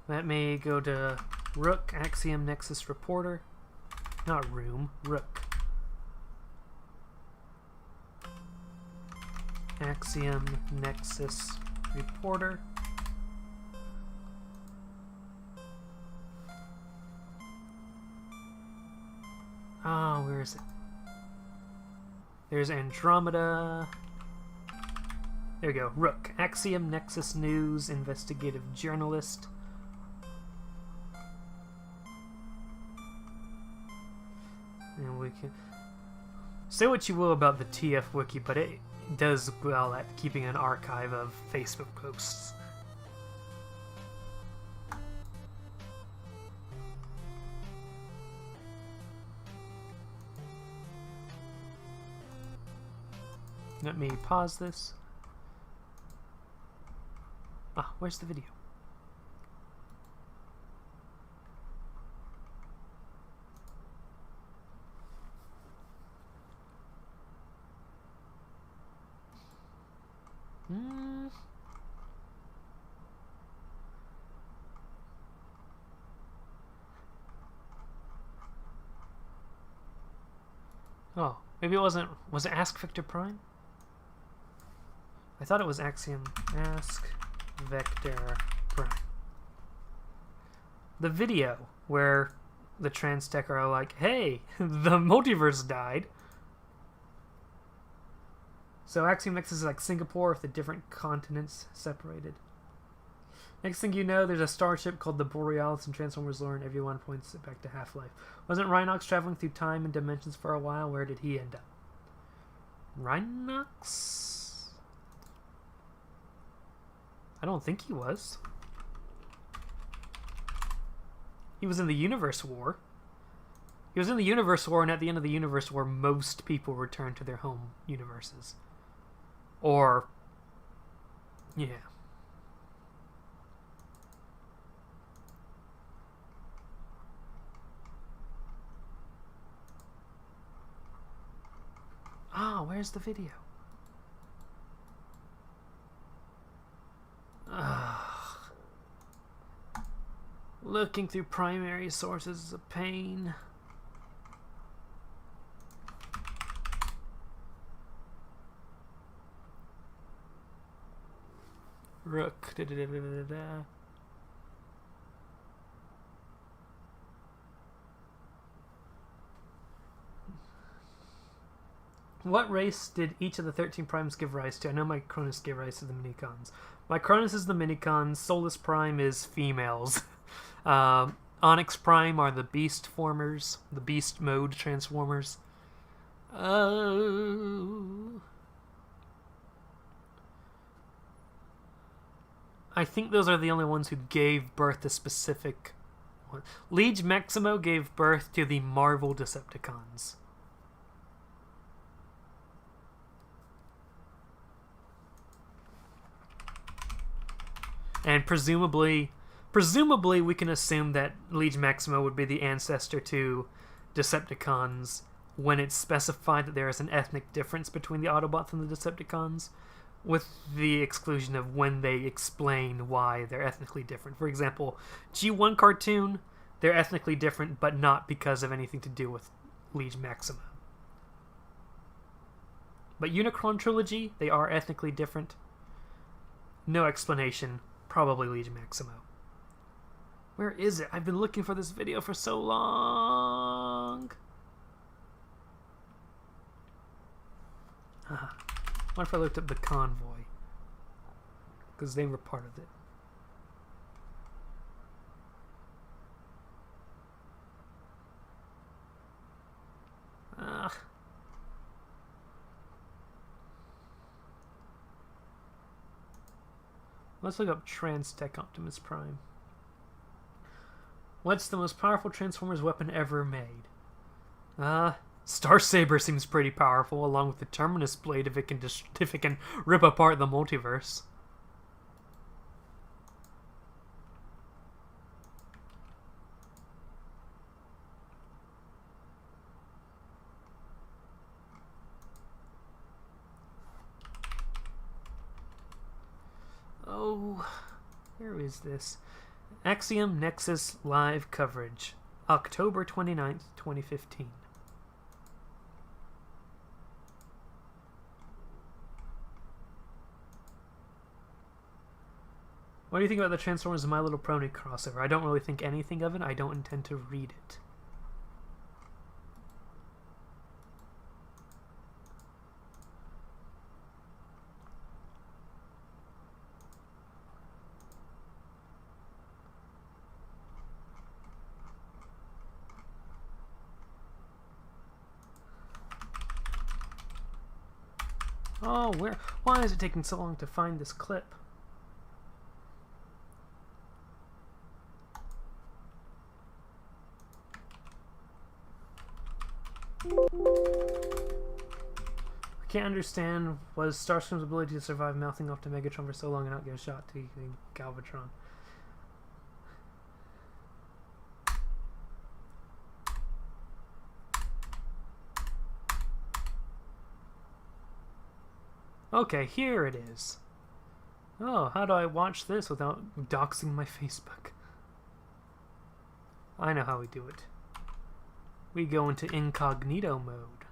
That may go to Rook, Axiom Nexus Reporter. Not Room, Rook. Axiom Nexus Reporter. Oh, where is it? There's Andromeda. There we go. Rook. Axiom Nexus News Investigative Journalist. And we can... Say what you will about the TF Wiki, but it does well at keeping an archive of Facebook posts. Let me pause this. Ah, where's the video? Oh, maybe it wasn't... Was it Ask Victor Prime? I thought it was Axiom. Ask Vector Prime. The video where the Transtech are like, hey, the multiverse died. So Axiom Nexus is like Singapore with the different continents separated. Next thing you know, there's a starship called the Borealis and Transformers lore, and everyone points it back to Half-Life. Wasn't Rhinox traveling through time and dimensions for a while? Where did he end up? Rhinox? I don't think he was. He was in the Universe War. He was in the Universe War, and at the end of the Universe War, most people returned to their home universes. Or... yeah. Ah, where's the video? Looking through primary sources is a pain. Rook. What race did each of the 13 primes give rise to? I know Micronus gave rise to the Minicons. Micronus is the Minicons. Solus Prime is females. Onyx Prime are the Beast Formers, the Beast Mode Transformers. I think those are the only ones who gave birth to specific... Liege Maximo gave birth to the Marvel Decepticons. And presumably we can assume that Liege Maximo would be the ancestor to Decepticons when it's specified that there is an ethnic difference between the Autobots and the Decepticons, with the exclusion of when they explain why they're ethnically different. For example, G1 cartoon, they're ethnically different, but not because of anything to do with Liege Maximo. But Unicron trilogy, they are ethnically different. No explanation. Probably Liege Maximo. Where is it? I've been looking for this video for so long. What if I looked up the convoy? Because they were part of it. Let's look up Trans-Tech Optimus Prime. What's the most powerful Transformers weapon ever made? Starsaber seems pretty powerful, along with the Terminus Blade if it can rip apart the multiverse. Oh, where is this? Axiom Nexus live coverage, October 29th, 2015. What do you think about the Transformers My Little Pony crossover? I don't really think anything of it. I don't intend to read it. Oh, why is it taking so long to find this clip? I can't understand was Starscream's ability to survive mouthing off to Megatron for so long and not get a shot to Galvatron. Okay, here it is. Oh, how do I watch this without doxing my Facebook? I know how we do it. We go into incognito mode.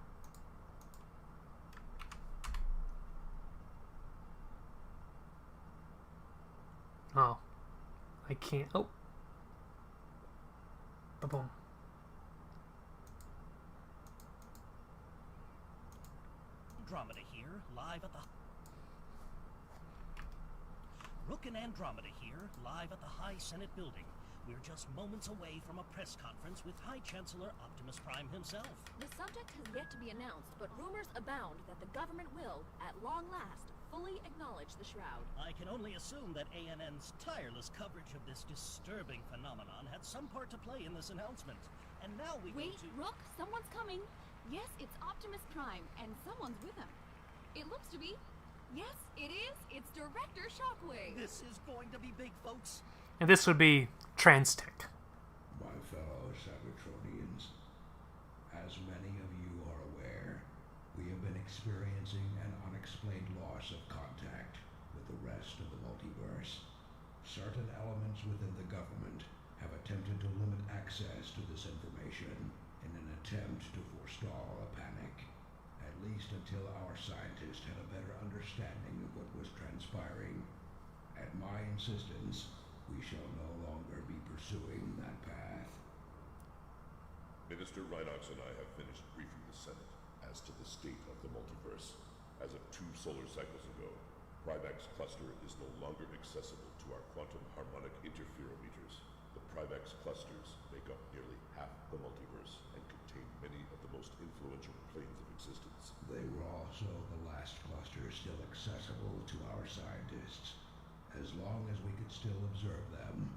Oh. I can't. Oh. Ba-boom. Andromeda here, live at the... Rook and Andromeda here, live at the High Senate building. We're just moments away from a press conference with High Chancellor Optimus Prime himself. The subject has yet to be announced, but rumors abound that the government will, at long last, fully acknowledge the Shroud. I can only assume that ANN's tireless coverage of this disturbing phenomenon had some part to play in this announcement. And now we Wait, go to... Rook, someone's coming. Yes, it's Optimus Prime, and someone's with him. It looks to be. Yes, it is. It's Director Shockwave. This is going to be big, folks. And this would be Trans-Tech. My fellow Cybertronians, as many of you are aware, we have been experiencing an unexplained loss of contact with the rest of the multiverse. Certain elements within the government have attempted to limit access to this information in an attempt to forestall a panic, at least until our scientists had a better understanding of what was transpiring. At my insistence, we shall no longer be pursuing that path. Minister Radix and I have finished briefing the Senate as to the state of the multiverse. As of 2 solar cycles ago, Privax cluster is no longer accessible to our quantum harmonic interferometers. The Privax clusters make up nearly half the multiverse and contain many of the most influential planes of existence. They were also the last cluster still accessible to our scientists. As long as we could still observe them,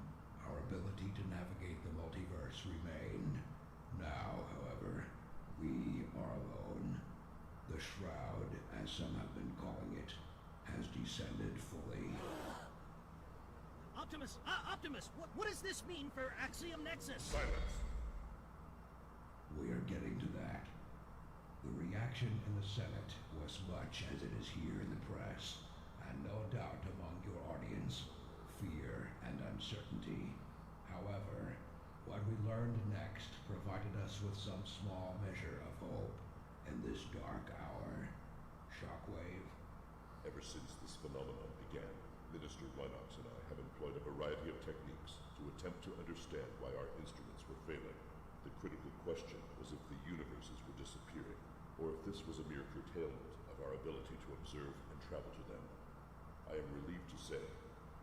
our ability to navigate the multiverse remained. Now, however, we are alone. The Shroud, as some have been calling it, has descended fully. Optimus, what does this mean for Axiom Nexus? Silence. We are getting to that. The reaction in the Senate was much as it is here in the press, and no doubt among your audience, fear and uncertainty. However, what we learned next provided us with some small measure of hope in this dark hour. Shockwave. Ever since this phenomenon began, Minister Radix and I have employed a variety of techniques to attempt to understand why our instruments were failing. The critical question was if the universes were disappearing, or if this was a mere curtailment of our ability to observe and travel to them. I am relieved to say,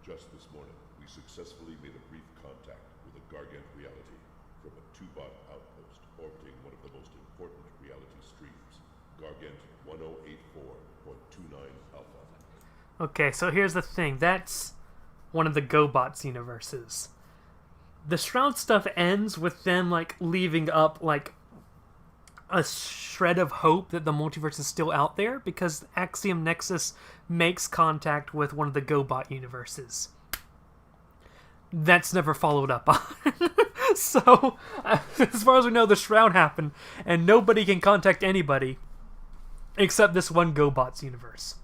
just this morning, we successfully made a brief contact with a Gargant reality from a 2-bot outpost orbiting one of the most important reality streams, Gargant 1084.29 Alpha. Okay, so here's the thing. That's one of the GoBots universes. The Shroud stuff ends with them, like, leaving up, like, a shred of hope that the multiverse is still out there, because Axiom Nexus makes contact with one of the GoBot universes. That's never followed up on. So, as far as we know, the Shroud happened, and nobody can contact anybody except this one GoBots universe.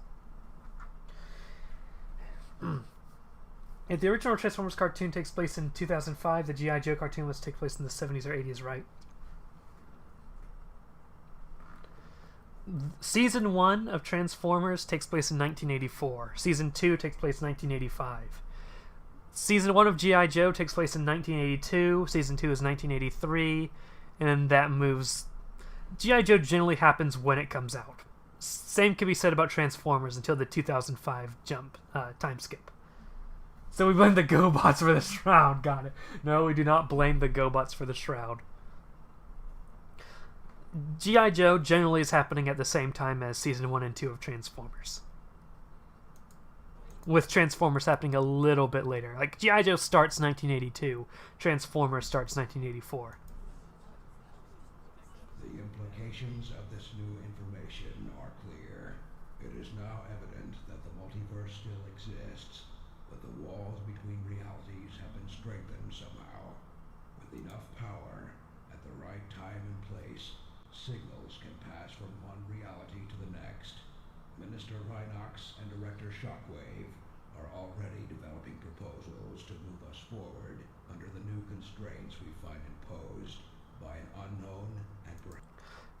If the original Transformers cartoon takes place in 2005, the G.I. Joe cartoon must take place in the 70s or 80s, right? Season 1 of Transformers takes place in 1984. Season 2 takes place in 1985. Season 1 of G.I. Joe takes place in 1982. Season 2 is 1983. And then that moves... G.I. Joe generally happens when it comes out. Same can be said about Transformers until the 2005 jump time skip. So we blame the GoBots for the Shroud. Got it. No, we do not blame the GoBots for the Shroud. G.I. Joe generally is happening at the same time as Season 1 and 2 of Transformers. With Transformers happening a little bit later. Like, G.I. Joe starts 1982. Transformers starts 1984. The implications of this new information are clear. It is now evident that the multiverse still exists, but the walls between realities have been strengthened somehow. With enough power, at the right time and place, signals can pass from one reality to the next. Minister Radix and Director Shockwave are already developing proposals to move us forward under the new constraints we find imposed by an unknown and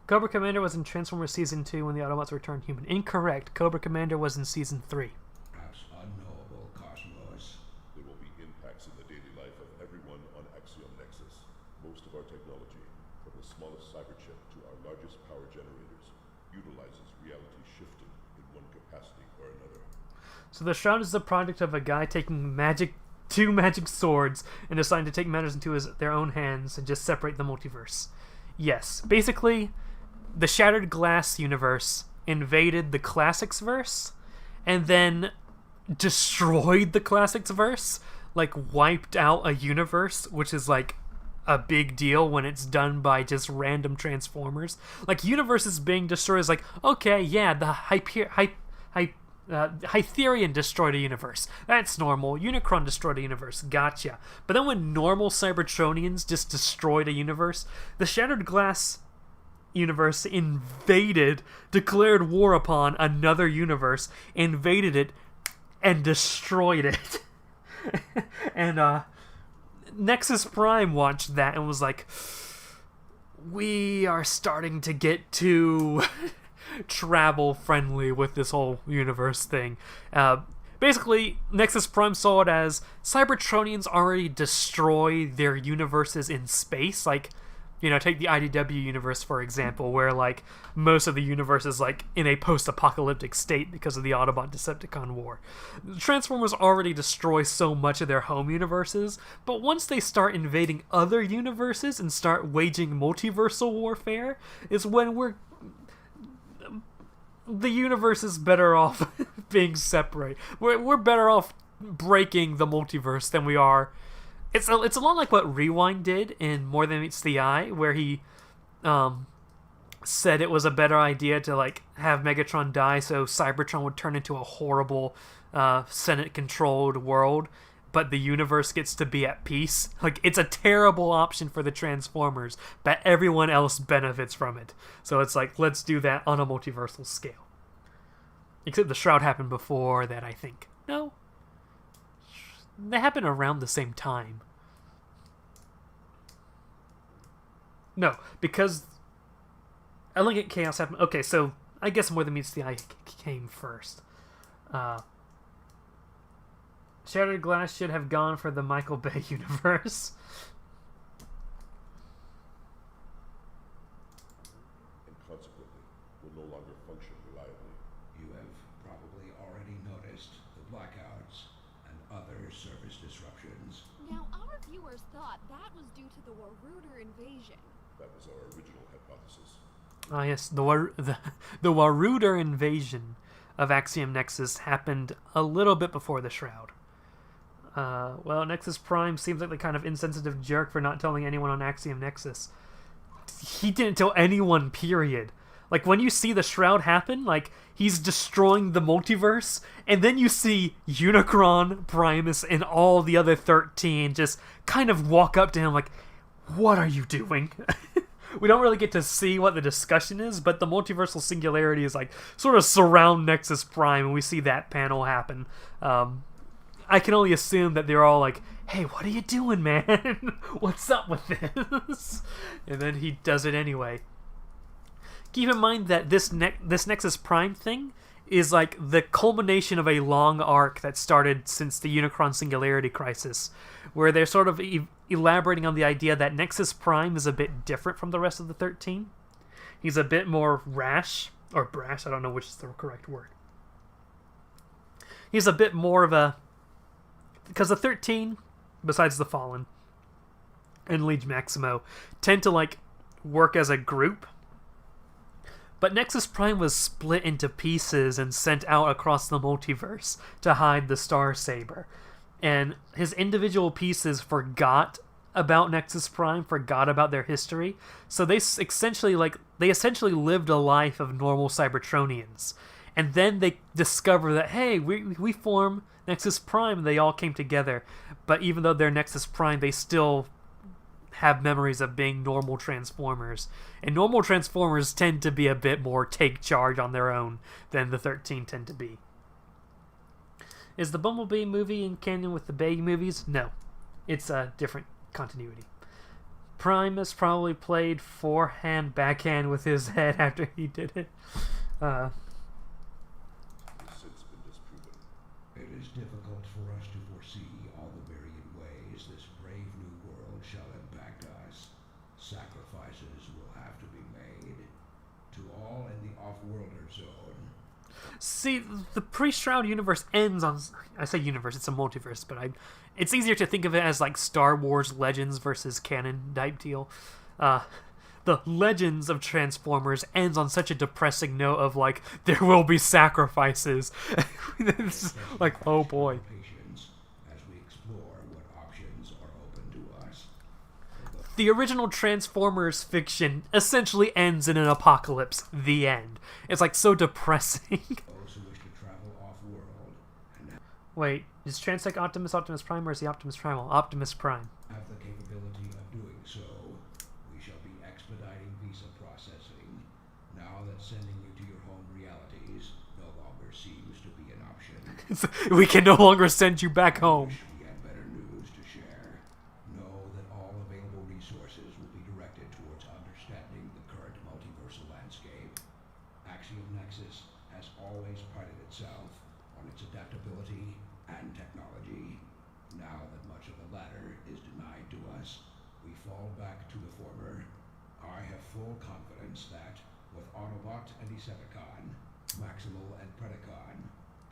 Cobra Commander was in Transformers Season 2 when the Autobots returned human. Incorrect. Cobra Commander was in Season 3. perhaps unknowable cosmos. There will be impacts in the daily life of everyone on Axiom Nexus. Most of our technology, from the smallest cyber chip to our largest power generators, utilizes reality shifting in one capacity or another. So the Shroud is the product of a guy taking two magic swords and deciding to take matters into their own hands and just separate the multiverse. Yes, basically, the Shattered Glass universe invaded the Classics verse and then destroyed the Classics verse, like wiped out a universe, which is like a big deal when it's done by just random Transformers. Like, universes being destroyed is like, okay, yeah, the Hytherian destroyed a universe. That's normal. Unicron destroyed a universe. Gotcha. But then when normal Cybertronians just destroyed a universe, the Shattered Glass universe declared war upon another universe, invaded it, and destroyed it. And Nexus Prime watched that and was like, we are starting to get too travel friendly with this whole universe thing. Basically, Nexus Prime saw it as Cybertronians already destroy their universes in space. Like, you know, take the IDW universe, for example, where, like, most of the universe is, like, in a post-apocalyptic state because of the Autobot-Decepticon war. Transformers already destroy so much of their home universes, but once they start invading other universes and start waging multiversal warfare, is when the universe is better off being separate. We're better off breaking the multiverse than we are. It's a lot like what Rewind did in More Than Meets the Eye, where he said it was a better idea to, like, have Megatron die so Cybertron would turn into a horrible Senate-controlled world, but the universe gets to be at peace. Like, it's a terrible option for the Transformers, but everyone else benefits from it. So it's like, let's do that on a multiversal scale. Except the Shroud happened before that, I think. No? They happened around the same time. No, because Elegant Chaos happened... Okay, so I guess More Than Meets the Eye came first. Shattered Glass should have gone for the Michael Bay universe. And consequently, will no longer function reliably. You have probably already noticed the blackouts and other service disruptions. Now, our viewers thought that was due to the Waruder invasion. That was our original hypothesis. Ah, yes, the Waruder invasion of Axiom Nexus happened a little bit before the Shroud. Well, Nexus Prime seems like the kind of insensitive jerk for not telling anyone on Axiom Nexus. He didn't tell anyone, period. Like, when you see the Shroud happen, like, he's destroying the multiverse, and then you see Unicron, Primus, and all the other 13 just kind of walk up to him like, what are you doing? We don't really get to see what the discussion is, but the multiversal singularity is like sort of surround Nexus Prime, and we see that panel happen. I can only assume that they're all like, hey, what are you doing, man? What's up with this? And then he does it anyway. Keep in mind that this Nexus Prime thing is like the culmination of a long arc that started since the Unicron Singularity Crisis, where they're sort of elaborating on the idea that Nexus Prime is a bit different from the rest of the 13. He's a bit more rash, or brash, I don't know which is the correct word. He's a bit more of a... Because the 13, besides the Fallen, and Liege Maximo, tend to, like, work as a group. But Nexus Prime was split into pieces and sent out across the multiverse to hide the Star Saber. And his individual pieces forgot about Nexus Prime, forgot about their history. So they essentially lived a life of normal Cybertronians. And then they discover that, hey, we form Nexus Prime, and they all came together. But even though they're Nexus Prime, they still have memories of being normal Transformers. And normal Transformers tend to be a bit more take charge on their own than the 13 tend to be. Is the Bumblebee movie in canon with the Bay movies? No. It's a different continuity. Primus probably played forehand, backhand with his head after he did it. Has since been disproven. It is difficult for us to foresee all the myriad ways this brave new world shall impact us. Sacrifices will have to be made. To all in the off-worlder zone. See, the pre-Shroud universe ends on... I say universe, it's a multiverse, but it's easier to think of it as like Star Wars Legends versus canon type deal. The Legends of Transformers ends on such a depressing note of like, there will be sacrifices. It's like, oh boy. Patience as we explore what options are open to us. The original Transformers fiction essentially ends in an apocalypse. The end. It's like so depressing. Those who wish to travel off-world and Wait, is Transec Optimus Prime, or is he Optimus Primal? Optimus Prime. have the capability of doing so, we shall be expediting visa processing. Now that sending you to your home realities no longer seems to be an option. We can no longer send you back home. Wish we had better news to share. Know that all available resources will be directed towards understanding the current multiversal landscape. Axiom Nexus has always prided itself on its adaptability and technology. Now that much of the latter is denied to us, we fall back to the former. I have full confidence that, with Autobot and Decepticon, Maximal and Predacon,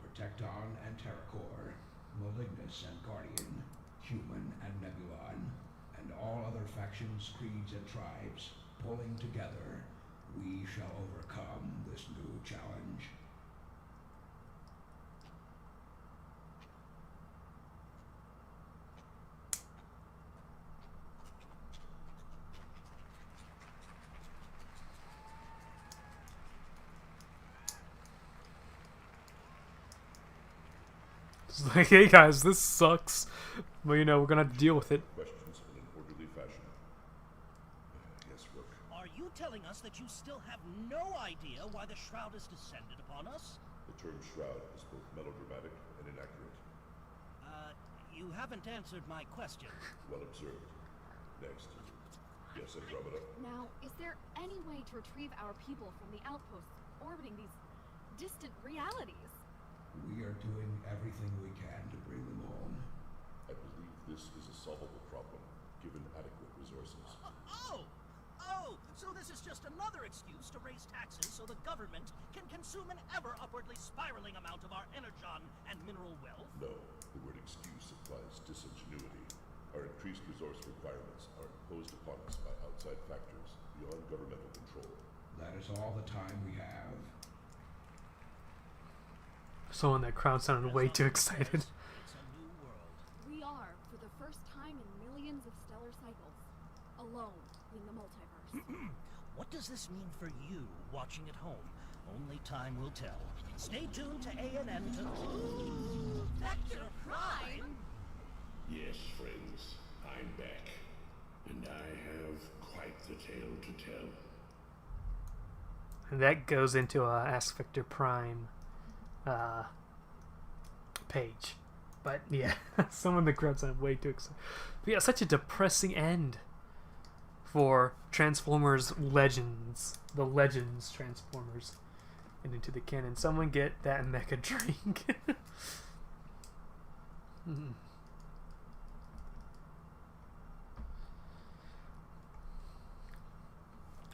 Protecton and Terracore, Malignus and Guardian, Human and Nebulon, and all other factions, creeds, and tribes pulling together, we shall overcome this new challenge. It's like, hey guys, this sucks. Well, you know, we're gonna have to deal with it. Questions in an orderly fashion. Yes, Rook. Are you telling us that you still have no idea why the Shroud has descended upon us? The term Shroud is both melodramatic and inaccurate. You haven't answered my question. Well observed. Next. Yes, Andromeda. Now, is there any way to retrieve our people from the outposts orbiting these distant realities? We are doing everything we can to bring them home. I believe this is a solvable problem, given adequate resources. Oh, so this is just another excuse to raise taxes so the government can consume an ever upwardly spiraling amount of our energon and mineral wealth? No, the word excuse implies disingenuity. Our increased resource requirements are imposed upon us by outside factors beyond governmental control. That is all the time we have. Someone that crowd sounded way too excited. It's a new world. We are, for the first time in millions of stellar cycles, alone in the multiverse. What does this mean for you watching at home? Only time will tell. Stay tuned to ANN to... Vector Prime? Yes, friends, I'm back. And I have quite the tale to tell. And that goes into a Ask Victor Prime page. But yeah, some of the crowd sound way too excited. But yeah, such a depressing end for Transformers Legends. The Legends Transformers. And into the canon. Someone get that mecha drink.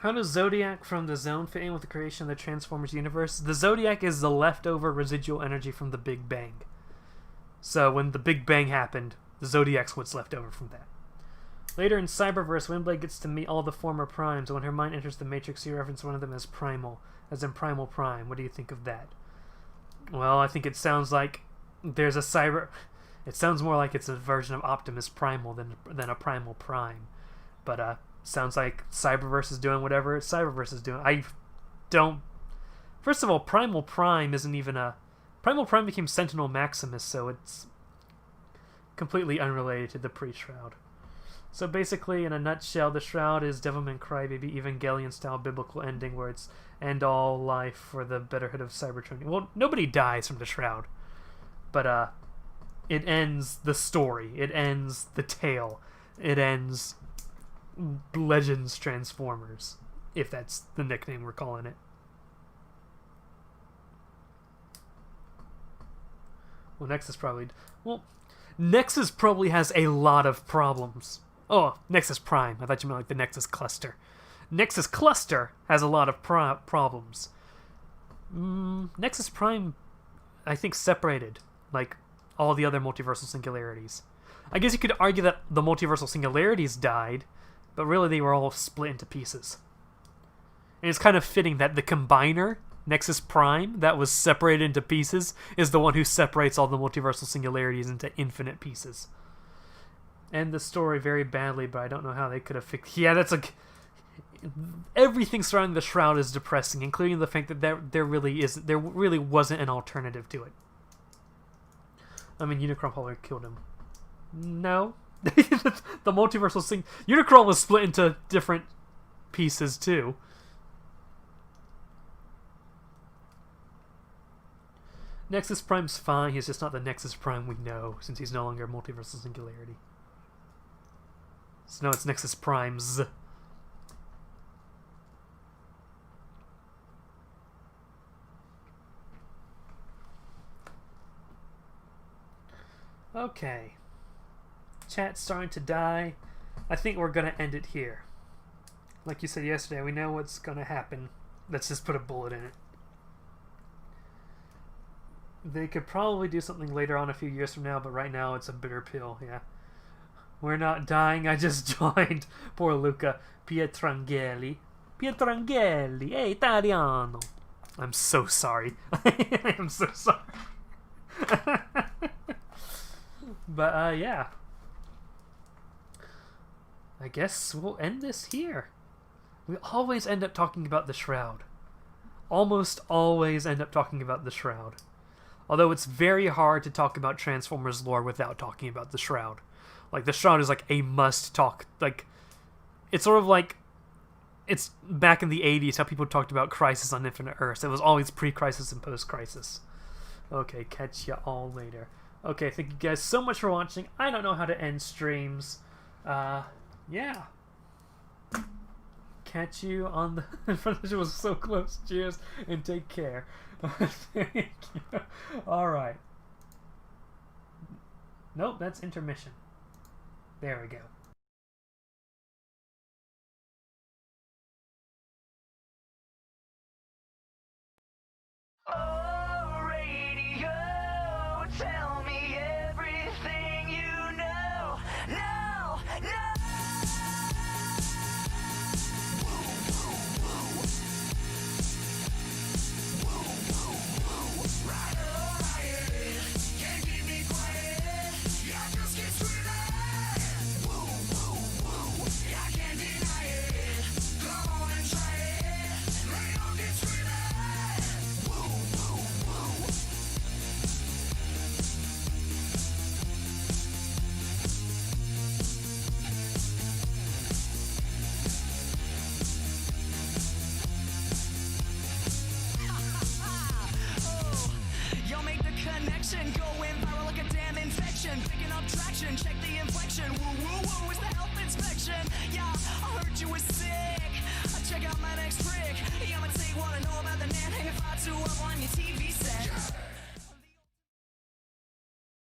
How does Zodiac from the Zone fit in with the creation of the Transformers universe? The Zodiac is the leftover residual energy from the Big Bang. So when the Big Bang happened, the Zodiac's what's left over from that. Later in Cyberverse, Windblade gets to meet all the former Primes. When her mind enters the Matrix, you reference one of them as Primal, as in Primal Prime. What do you think of that? Well, I think it sounds like there's a cyber... It sounds more like it's a version of Optimus Primal than a Primal Prime. But, sounds like Cyberverse is doing whatever Cyberverse is doing. I don't... First of all, Primal Prime isn't even a... Primal Prime became Sentinel Maximus, so it's completely unrelated to the pre-Shroud. So basically, in a nutshell, the Shroud is Devilman Crybaby Evangelion-style biblical ending where it's end all life for the betterhood of Cybertron. Well, nobody dies from the Shroud. But, it ends the story. It ends the tale. It ends Legends Transformers, if that's the nickname we're calling it. Well, Nexus probably... Well, Nexus probably has a lot of problems. Oh, Nexus Prime. I thought you meant like the Nexus Cluster. Nexus Cluster has a lot of problems. Nexus Prime, I think, separated, like, all the other multiversal singularities. I guess you could argue that the multiversal singularities died, but really they were all split into pieces. And it's kind of fitting that the combiner, Nexus Prime, that was separated into pieces, is the one who separates all the multiversal singularities into infinite pieces. End the story very badly, but I don't know how they could have fixed... Yeah, that's like... Everything surrounding the Shroud is depressing, including the fact that there really wasn't an alternative to it. I mean, Unicron probably killed him. No. The multiversal Unicron was split into different pieces, too. Nexus Prime's fine, he's just not the Nexus Prime we know, since he's no longer a multiversal singularity. So no, it's Nexus Primes. Okay. Chat's starting to die. I think we're going to end it here. Like you said yesterday, we know what's going to happen. Let's just put a bullet in it. They could probably do something later on a few years from now, but right now it's a bitter pill, yeah. We're not dying, I just joined. Poor Luca. Pietrangeli. Pietrangeli, è italiano. I'm so sorry. I am so sorry. But, yeah. I guess we'll end this here. We always end up talking about the Shroud. Almost always end up talking about the Shroud. Although it's very hard to talk about Transformers lore without talking about the Shroud. Like, the Shroud is like a must-talk. Like, it's sort of like, it's back in the 80s how people talked about Crisis on Infinite Earths. It was always pre-Crisis and post-Crisis. Okay, catch ya all later. Okay, thank you guys so much for watching. I don't know how to end streams. Yeah. Catch you on the... It was so close. Cheers, and take care. Thank you. Alright. Nope, that's intermission. There we go. Oh, radio, tell me everything you know. No, no. Can't keep me quiet. I just get screwed up. I can't deny it. Come on and try it. Lay on, get screwed up. Y'all make the connection, going viral like a damn infection. Picking up traction, check the inflection. Woo woo woo, it's the health inspection. Yeah, I heard you was sick. Check out my next trick. I'ma tell you what I know about the man. Hang a 5-2 up on your TV set.